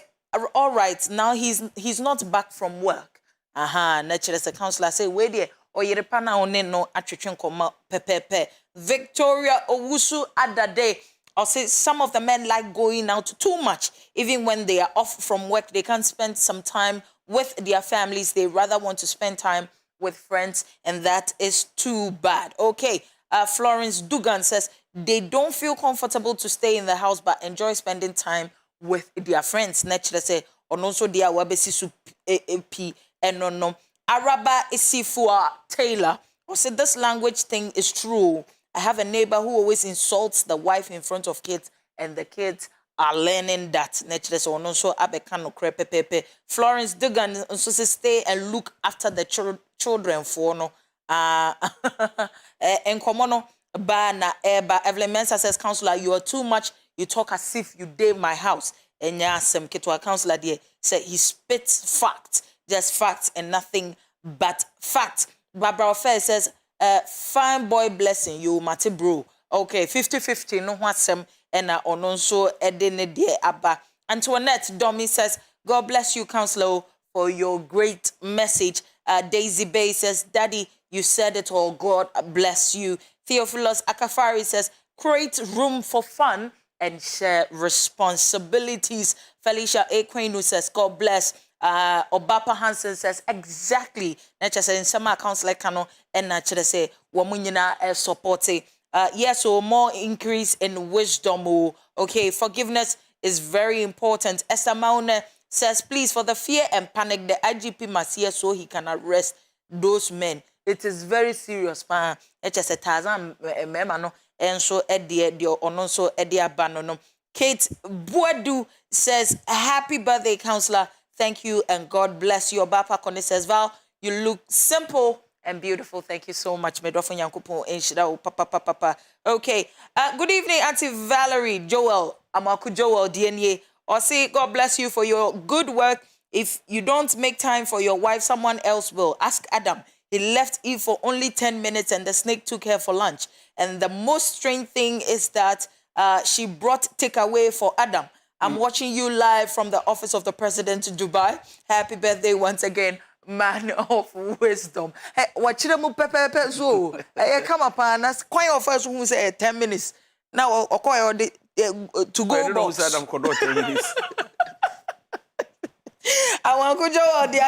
all right now he's not back from work naturally as a counselor say wait there or yerepa na one no atwetwe nkoma pepepe Victoria Owusu Adade or say some of the men like going out too much even when they are off from work they can't spend some time with their families they rather want to spend time with friends and that is too bad okay Florence Dugan says they don't feel comfortable to stay in the house but enjoy spending time with their friends naturally say or also their wabesi su ep and no Araba Isifua Taylor or said this language thing is true. I have a neighbor who always insults the wife in front of kids and the kids are learning that. Naturally, so no so abekano crepe pepe. Florence Dugan also says stay and look after the children for no and komono ba na eba Evelyn Mensa says counselor you are too much you talk as if you dare my house and yasem ketwa counselor there said he spits facts just facts and nothing but facts. Barbara Ofe says, fine boy blessing you, Mate bro. Okay, 50-50, no wasem, and ononso edene de abba. Antoinette Domi says, God bless you, counselor, for your great message. Daisy Bay says, Daddy, you said it all. God bless you. Theophilus Akafari says, create room for fun and share responsibilities. Felicia Equinu says, God bless. Obapa Hansen says exactly. Nature say in some accounts like Kano and nature say womunyina support. Yes, so more increase in wisdom. Okay, forgiveness is very important. Esther Maune says, please, for the fear and panic, the IGP must hear so he can arrest those men. It is very serious, man. It's just a Tarzan memano and so Eddie or so Eddie Abanono. Kate Boadu says, happy birthday, counselor. Thank you and God bless you. Obapa Kone says, Val, you look simple and beautiful. Thank you so much. Okay. Good evening, Auntie Valerie, Joel, Amaku Joel, DNA. Or say, God bless you for your good work. If you don't make time for your wife, someone else will. Ask Adam. He left Eve for only 10 minutes and the snake took her for lunch. And the most strange thing is that she brought takeaway for Adam. I'm watching you live from the office of the president in Dubai. Happy birthday once again, man of wisdom. Hey, what you do, pepe so? Hey, come up and ask. Quite your first who say 10 minutes. Now, to go. I don't know who said I'm 10 minutes. I want to go the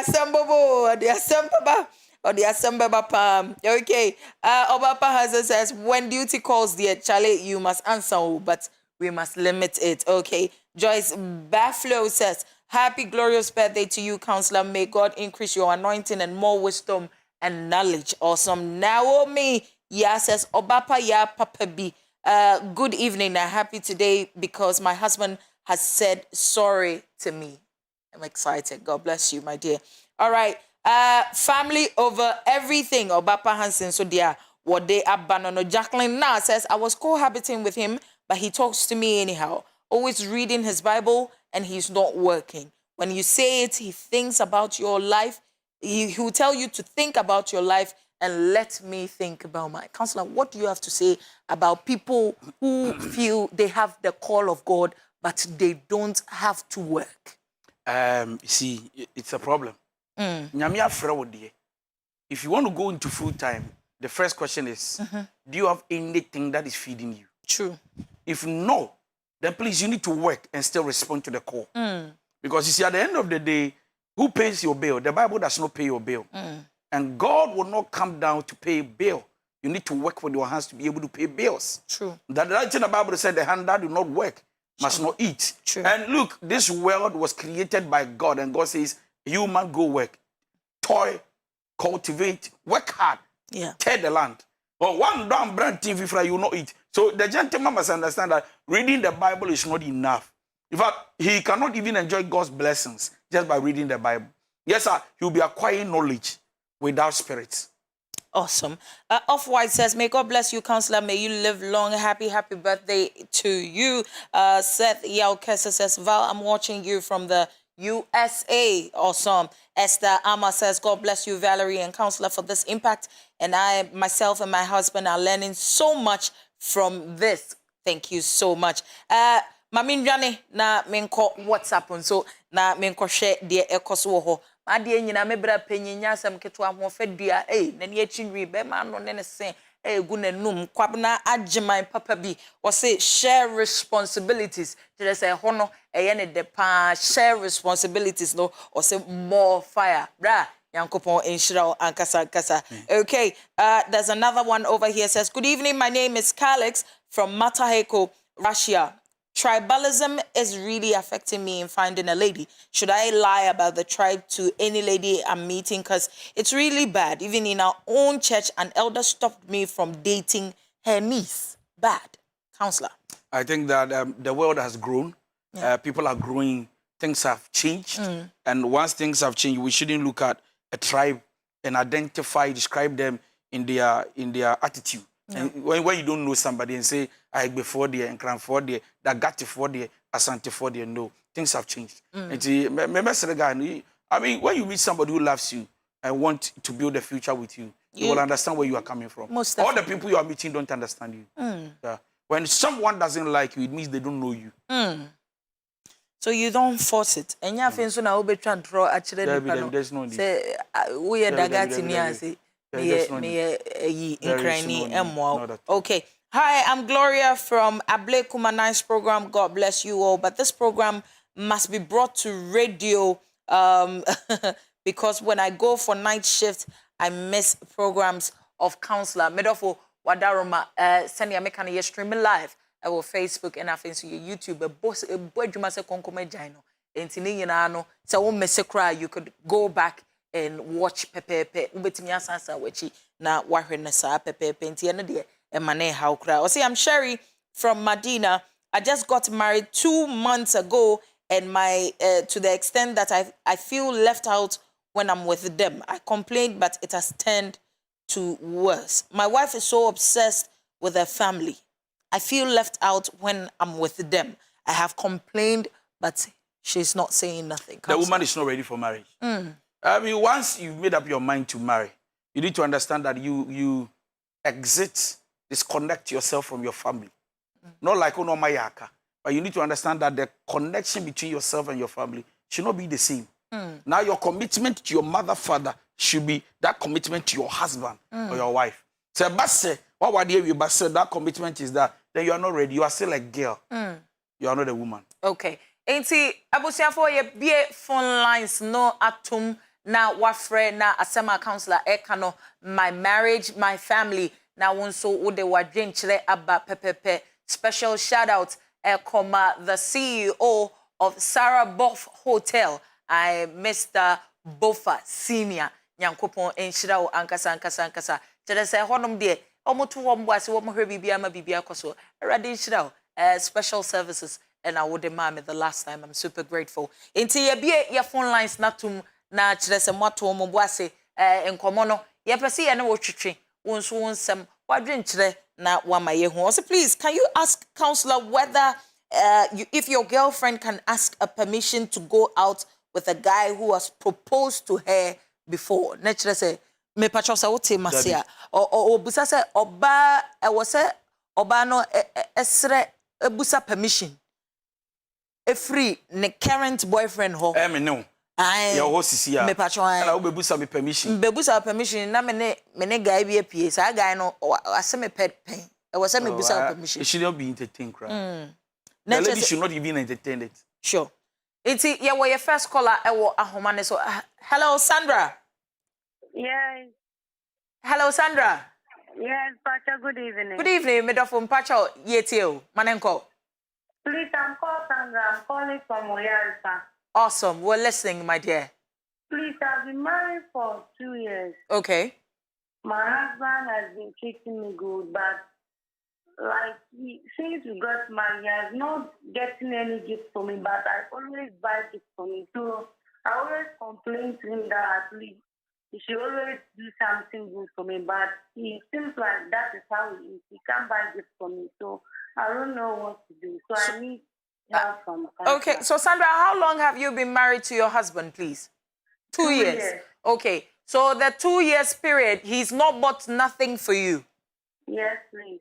assembly pam. Okay. Obapa has says when duty calls dear Charlie, you must answer, but we must limit it. Okay. Joyce Baflow says, happy glorious birthday to you, counselor. May God increase your anointing and more wisdom and knowledge. Awesome. Naomi says, Obapa ya papa bi. Good evening. I'm happy today because my husband has said sorry to me. I'm excited. God bless you, my dear. All right. Family over everything. Obapa Hansen, so dear, what they abandoned. Jacqueline now says, I was cohabiting with him, but he talks to me anyhow. Always reading his Bible, and he's not working. When you say it, he thinks about your life. He will tell you to think about your life and let me think about mine. Counselor, what do you have to say about people who feel they have the call of God, but they don't have to work? See, it's a problem. If you want to go into full time, the first question is, do you have anything that is feeding you? True. If no, then please, you need to work and still respond to the call. Because you see, at the end of the day, who pays your bill? The Bible does not pay your bill. And God will not come down to pay a bill. You need to work with your hands to be able to pay bills. True. That's in the Bible said the hand that do not work must not eat. True. And look, this world was created by God, and God says, human, go work. Toil, cultivate, work hard. Yeah. Tear the land. But one damn brand TV fry, you will not eat. So the gentleman must understand that reading the Bible is not enough. In fact, he cannot even enjoy God's blessings just by reading the Bible. Yes, sir, he will be acquiring knowledge without spirit. Awesome. Off-White says, may God bless you, counselor. May you live long. Happy birthday to you. Seth Yaukesa says, Val, I'm watching you from the USA. Awesome. Esther Ama says, God bless you, Valerie and counselor, for this impact. And I, myself and my husband are learning so much from this. Thank you so much. Mamindjane na menko WhatsApp and so na menko share dear ekoso. Madie nyina mebra panyinya asem keto ahofadua na ne achinwi be ma no ne se egu nanum kwabna agyeman papa bi wo say share responsibilities tell say ho no eye ne de pa share responsibilities no or say more fire bra yankopon enshira ankasa. Okay, there's another one over here says, good evening, my name is Calix from Mataheko, Russia. Tribalism is really affecting me in finding a lady. Should I lie about the tribe to any lady I'm meeting? Because it's really bad. Even in our own church, an elder stopped me from dating her niece. Bad. Counselor. I think that the world has grown. Yeah. People are growing. Things have changed. And once things have changed, we shouldn't look at a tribe and describe them in their attitude. Yeah. And when you don't know somebody and say, I before there and cram for there, that got for there, asante for there, no, things have changed. I mean, when you meet somebody who loves you and want to build a future with you, you will understand where you are coming from. All the people you are meeting don't understand you. Yeah. When someone doesn't like you, it means they don't know you. So you don't force it. And you think so now we try and draw actually. There's no need. Say we are dagati niya say. Okay. Hi, I'm Gloria from Able Kumani's program. God bless you all. But this program must be brought to radio because when I go for night shift, I miss programs of counselor. Medofo Wadaroma Sanya Mekana streaming live on Facebook and I think so YouTube. A boss a boy you must concome jino. And so you could go back and watch Pepe Ubetimiya Sansa Wechi na wahwe sa Pepe nti ene de emane how kra. O say I'm Sherry from Medina. I just got married 2 months ago and my to the extent that I feel left out when I'm with them. I complained but it has turned to worse. My wife is so obsessed with her family. I feel left out when I'm with them. I have complained but she's not saying nothing. The woman is not ready for marriage. I mean, once you've made up your mind to marry, you need to understand that you disconnect yourself from your family. Not like Ono Mayaka, but you need to understand that the connection between yourself and your family should not be the same. Now your commitment to your mother, father should be that commitment to your husband or your wife. So, what were you that commitment is that, then you are not ready. You are still a girl. You are not a woman. Okay. Enti abusiafo ye bie phone lines no atum na wafre na asema counselor eka no my marriage my family na wonso wo de wadwenkyere aba pepepe. Special shout out Ekoma, the CEO of Sarah Boff Hotel, Mr. Boffa Senior. Nyankopon enhyira wo ankasa. Tere se honom de omoto wo mboase wo mohwe bibia ma bibia koso. Erade enhyira wo special services and I would demand the last time. I'm super grateful. Enti ye bie your phone lines natum na tere se moto mo mboase enkomo no ye pese ye na wo twetwe wonso wonsem wadwenkyere na wamaye hu. Also, please, can you ask counselor whether if your girlfriend can ask a permission to go out with a guy who has proposed to her before? Naturally, say me pacho sa wote masia o busa se oba e wo se oba no esre ebusa permission e free ne current boyfriend ho me no ya ho sisi ya me pacho na wo bebusa me permission na me guy bi apie sa guy no ase me pen e wo se me busa permission. It should not be entertained, right? The lady should not even entertain it. Sure. It's your first caller. Ahomane. So, hello, Sandra. Yes. Hello, Sandra. Yes, Pacha, good evening. Good evening, Medofum Pacha Yetio. Manenko. Please, I'm calling Sandra. I'm calling from Oyarisa. Awesome. We're listening, my dear. Please, I've been married for 2 years. Okay. My husband has been treating me good, but since we got married, he has not getting any gift for me, but I always buy gifts for me. So I always complain to him that at least he should always do something good for me, but he seems like that is how he is. He can't buy gifts for me, so I don't know what to do. So I need help from Okay, so Sandra, how long have you been married to your husband, please? 2 years. 2 years. Okay, so the 2 years period, he's not bought nothing for you. Yes, please.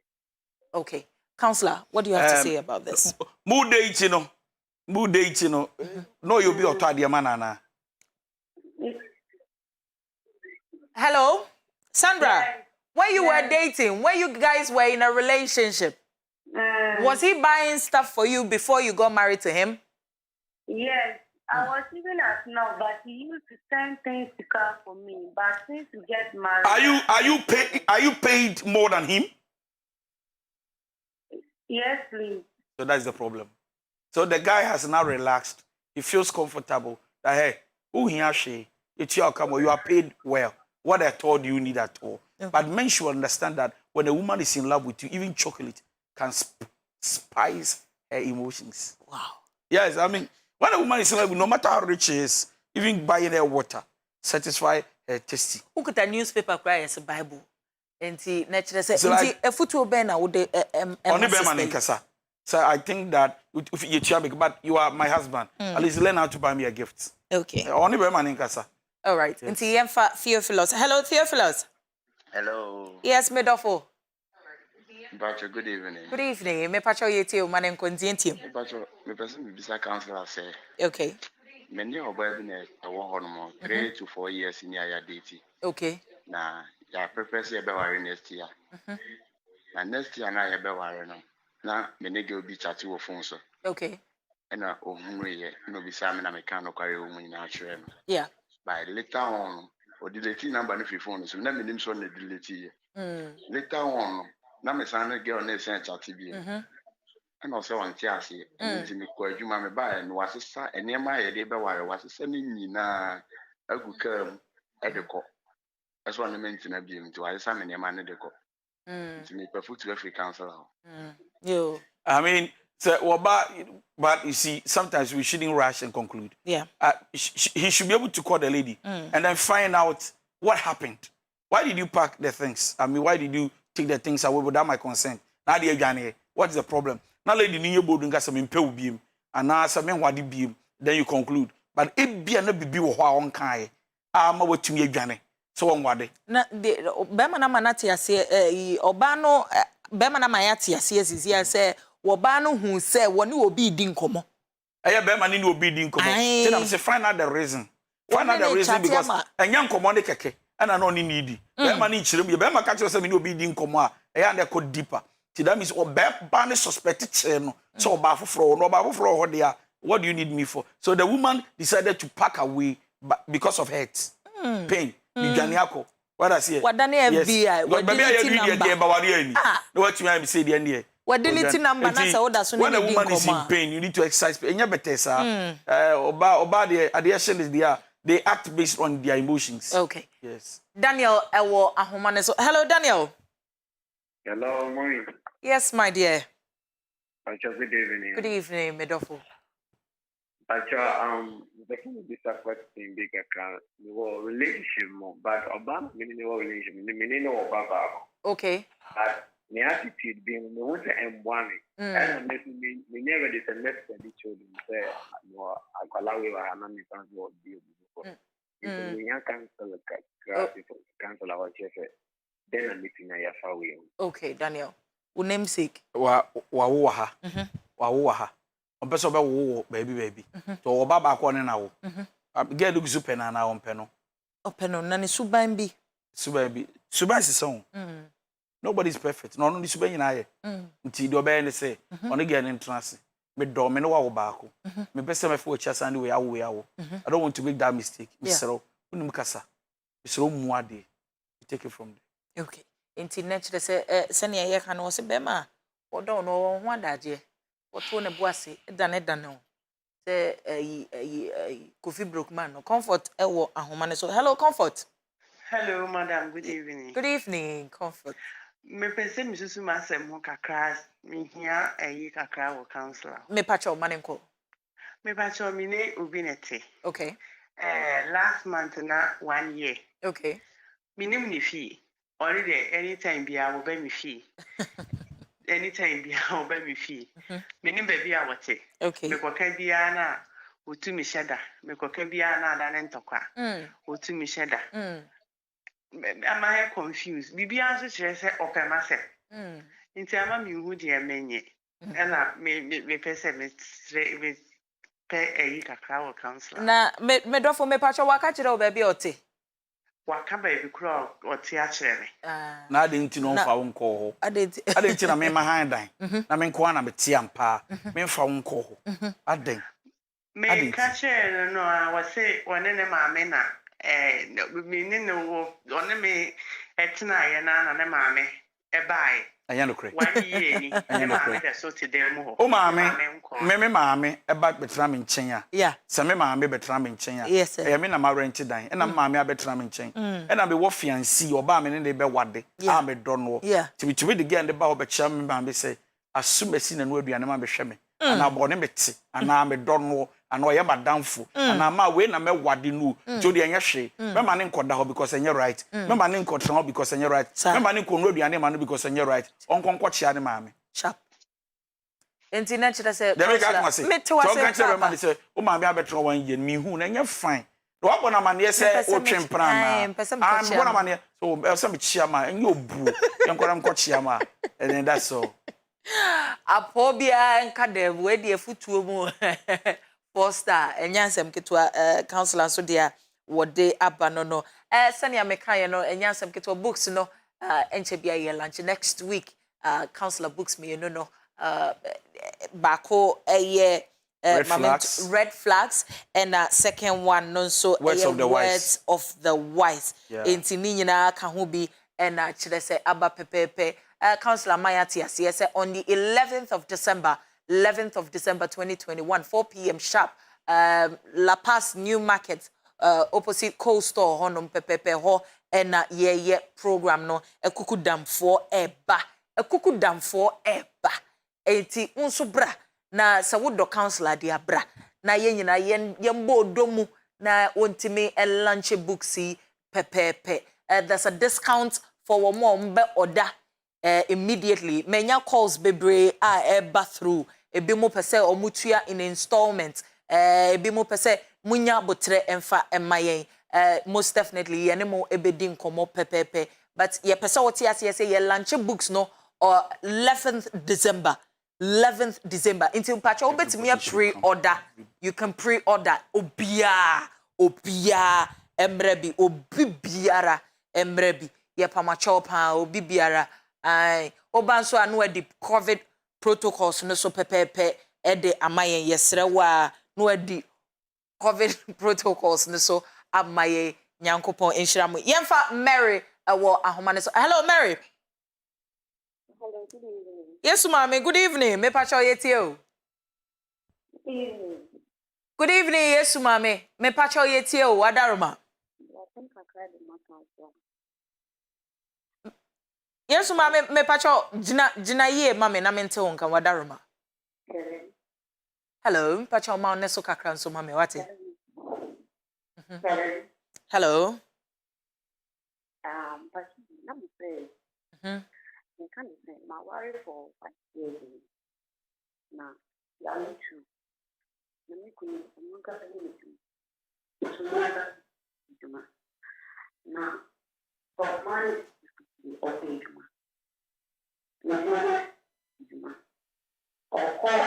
Okay. Counselor, what do you have to say about this? Mood dating, no. No, you'll be a man. Hello? Sandra, Yes. when you were dating, when you guys were in a relationship, was he buying stuff for you before you got married to him? Yes. I was even at now, but he used to send things to come for me. But since we get married, Are you paid more than him? yes, please. So that's the problem. So the guy has now relaxed. He feels comfortable. That hey, who he or she, it's your come, you are paid well. What I told you need at all. Okay. But men should understand that when a woman is in love with you, even chocolate can spice her emotions. Wow. Yes, I mean, when a woman is in love with, no matter how rich she is, even buying her water, satisfy her tasty. Who could a newspaper cry as a Bible? And see, naturally, say, like, a football banner would only Berman in Casa. So I think that if you try, but you are my husband, at least learn how to buy me a gift. Okay. Only Berman in Casa. All right. And see, Theophilus. Hello, Theophilus. Hello. Yes, Medofo. Bacho, good evening. Good evening. Me pacho yeti o manen kondienti. Bacho, me person me bisa counselor say. Okay. Many of business I work on more 3 to 4 years in your dating. Okay. Na ya prepare say be worry next year. Na next year na ya be worry no. Na me nege obi chat wo phone so. Okay. Na ohunwe ye no bisa me na me kan no kware wo mu na atwere no. Yeah. By later on, or delete number no phone so na me nim so na delete ye. Later on, na me san girl na send chat bi. And also on Tiasi, and to me, you mamma buy and was a sa and near my idea by wire was a sending me na a good curve at the court. That's one mention of being to I summon your man at the court. To me, prefer to every council. You. I mean, so, but you see, sometimes we shouldn't rush and conclude. Yeah. He should be able to call the lady and then find out what happened. Why did you pack the things? I mean, why did you take the things away without my consent? Now, what is the problem? Now, lady, you board got some impel beam, and now some men what beam, then you conclude. But it be an be on kai. I'm over to me, Johnny. So on what day? Bemana Manatia say, Obano, Bemana Mayatia says, yes, say, Wabano who said, one will be dinkomo. I have Beman in will be dinkomo. Then I'm say, find out the reason. Find out the reason because a young command keke, and I don't need. Beman each room, you Bema catch yourself in will be dinkomo, and they could deeper. That means or ban suspected channel. So Baffle no Baffle there What do you need me for? So the woman decided to pack away because of hurt, pain. What I say? What Dani FBI? What baby I read the game about any. What you may say the end. What didn't number? That's all that's when a woman is in pain, you need to exercise pain. Yeah, better, sir. Oba the addition is there. They act based on their emotions. Okay. Yes. Daniel, hello, Daniel. Hello, morning. Yes, my dear. Good evening. Good evening, Medofo. The thing is disappointing big account. Relationship more, but about meaning relationship, meaning about. Okay. But the attitude being the one and one. And me never did a next and each other say, no, I allow you a man in front of you before. We cancel our chef. Then I'm meeting a yafa. Okay, Daniel. Your namesake. Wawaha. Person be baby. So oba ba ko ne na wo. Get look super na na ompeno. Openo na ne suban bi. Suban is song. Nobody's perfect. No no suban na ye. Nti do be ne say, ono get in trance. Me do me no wa wo ba ko. Me pese me fo chia sand we awo. I don't want to make that mistake. Misero. Unum kasa. Misero mu ade. You take it from there. Okay. Nti nature say sene ye ka no se be ma. Odo no ho adaje. Oto ne boase dane say Kofi Brookman no Comfort ewo ahoma ne so. Hello Comfort. Hello madam, good evening. Good evening Comfort. Me pense mi susu masem ho kakra mi hia kakra wo counselor. Me pacho manenko. Me pacho mi ne obi nete. Okay. Last month na 1 year. Okay. Mi nim ni fee. Already anytime bia wo be mi fee. Anytime bia wo be mi fee. Mi nim be bia wote. Okay. Me kwaka bia na otu mi sheda. Me kwaka bia na ada ne ntokwa. Otu mi sheda. Am I confused? Bibia so chere say opema se. Nti ama mi hu de menye. Ena me pese me pe kakra wo counselor. Na me dofo me pacho waka chere obabi ote. Waka baby kro ote a chere me. Na ade nti no fa wo nko ho. Ade nti na me ma han dan. Na me nko na me tie ampa. Me fa wo nko ho. Ade. Me ka chere no a wase wone ne maame na me ne no one me etina ye na ne maame bae. Anya no kre. 1 year ni. Maame da so te dem ho. O maame me maame eba betra me nchen a. Yeah. Se me maame betra me nchen a. Yes sir. Me na ma rent dan. E na maame abetra me nchen. E na me wo fiancé oba me ne be wade. A me do no. Timi de gen de ba obekya me maame say asumasi na no aduane ma behwe me. Ana abone mete. Ana me do no. Ana oye madamfo. Ana ma we na me wade no. Jodi enye hwe. Me ma ne nkoda ho because enye right. Me ma ne nkotra ho because enye right. Me ma ne nkono aduane ma no because enye right. Onkonko chia ne maame. Sharp. Enti na chere say me te wa say ma say o maame abetro 1 year mi hu na enye fine. Do wa bona ma ne say o twempra na. Am bona ma ne so say me chia ma enye obu. Yenkora mko chia ma. And that's all. Apobia nka de we de futuo mu. 4-star enyansem ketwa counselor so dia wode abano no senia meka ye no enyansem ketwa books no enche bia ye lunch next week counselor books me no bako red flags and second one no so words of the wise enti ni nyina ka ho bi and kire se aba pepepe counselor Mayati say on the 11th of December 2021, 4 p.m. sharp. La Paz New Market, opposite Cold Store, Honum Pepepe Ho, and ye program no, a cuckoo dam for eba, eti unsubra, na Sawudo Councilor dia bra, na yembo domu, na untime a lunch booksy pepepe. There's a discount for one more order. Immediately menya calls bebre eba through ebi mo pese omutua in installment ebi mo pese munya botre emfa emayen most definitely ye ne mo ebedi nkomo pepepe but ye pese woti ase say ye launch books no or 11th December until pacha obetimi pre-order you can pre-order obia emrebi obibiara emrebi ye pamacho pa obibiara obanso anu the COVID protocols no so pepepe ede amaye yesre wa no adi COVID protocols ne so amaye nyankopon enhiramu yemfa Mary ewo ahoma ne so hello Mary. Hello, good evening. Yes mama, good evening me pacho yetie o. Good evening. Good evening yes mama me pacho yetie o wadaroma. I think I cried in my house. Yes mama me pacho jina ye mama na mente won kan wadaroma. Hello pacho ma ne so kakra so mama wate. Hello. But let me say, you can't say my worry for 5 years. Now, you are not true. You make me now, for money is open to me. Or call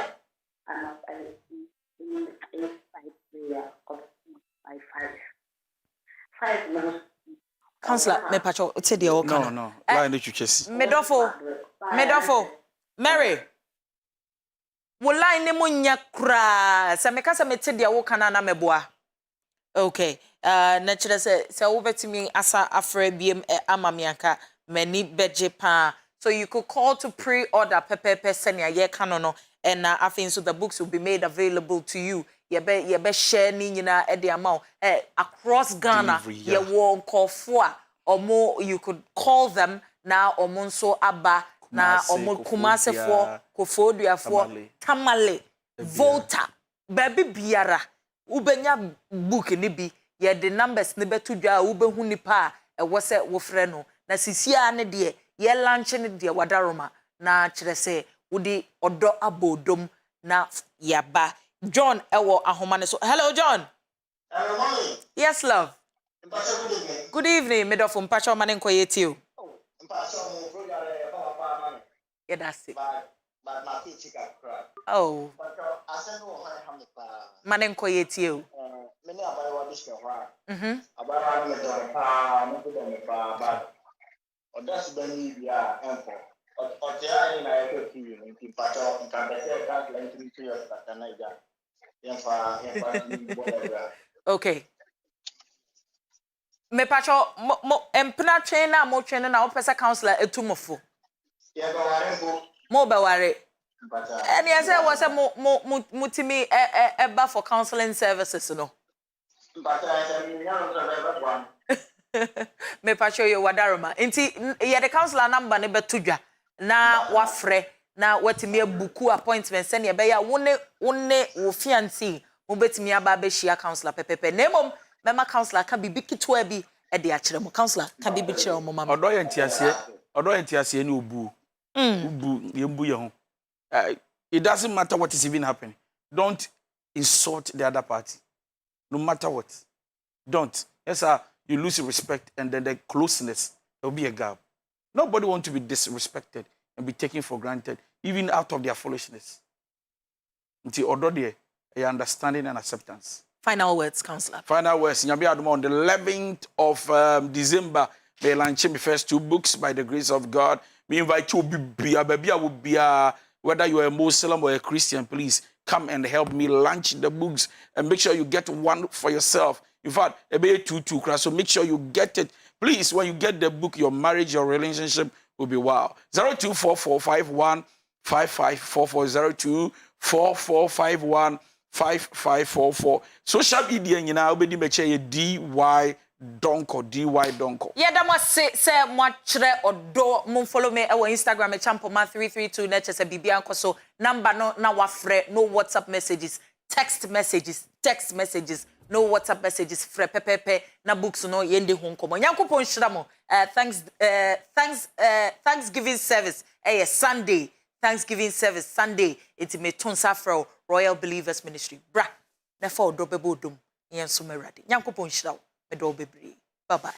and I see in 5 prayer of 5 months. Counselor me pacho te de o kana. No. Line the churches. Medofo. Mary. Wo line ne mo nya kra. Se me ka se me te de wo kana na meboa. Okay. Na chere se wo betimi asa afra biem amamiaka mani beje pa. So you could call to pre-order pepe senia ye kanono and I think so the books will be made available to you. You be share ni nyina e de amount across Ghana. Ye wo nkofo or more you could call them now or monso aba na omo kumasefo kofoduafo tamale volta baby biara ubenya book ni bi ye the numbers ne betudwa ubehu nipa e wo se wo frɛ no na sisia ne de ye lunch ne de wadaroma na kyerɛ sɛ wodi odo abodom na yaba John ewo ahoma ne so hello John. Hello mommy. Yes love. Good evening midofo mpacho mane nkoye ti o. Mpacho mo program e papa mami. Yeah that's it. But my teacher cry. Oh. But I said no I have the pa. Mane nkoye ti o. Many abai wa dis kwa. Abai Mhm. wa me do pa, mo do me pa ba. Odas bani bia enfo. Otia ni na e ko TV nti mpacho nka be se ka la nti to your start na ija. Yemfa ni whatever. Okay. Me pacho mo empna train na mo train na opesa counselor etumofo. Yeah, but I go. Mo be ware. But And yes I was mo timi eba for counseling services no. But I said me no so one. Me pacho yo wadaroma. Nti ye the counselor number ne betudwa na wafre na watimi abuku appointment se ne be ya wone wo fiancé mo betimi aba be shia counselor pepepe. Nemom mema counselor ka bibi kitwa bi e de akere mo counselor ka bibi kire mo mama. Odo ye ntiase ni obu. Ubu yembu ye ho. It doesn't matter what is even happening. Don't insult the other party. No matter what. Don't. Yes, sir, you lose respect and then the closeness, there will be a gap. Nobody wants to be disrespected and be taken for granted, even out of their foolishness. Until already a understanding and acceptance. Final words, counselor. Final words. On the 11th of December, they launch my first 2 books by the grace of God. We invite you, whether you are a Muslim or a Christian, please come and help me launch the books and make sure you get one for yourself. In fact, a bit two, so make sure you get it. Please, when you get the book, your marriage, your relationship will be wow. 0244515544 0244515544. Social media, you know, obedi meche DY Donko. Yeah, that must say mwachre odo mun follow me on Instagram champoma 332 na chese bibia nko so number no na wafre no WhatsApp messages, text messages, no WhatsApp messages fre pepepe na books no yende ho nkomo. Nyankopon hira mo. Thanksgiving service Sunday. Thanksgiving service Sunday. It's me tonsa fro Royal Believers Ministry. Bra. Na fa odo bebo dum. Yen so merade. Nyankopon hira wo. Bye bye.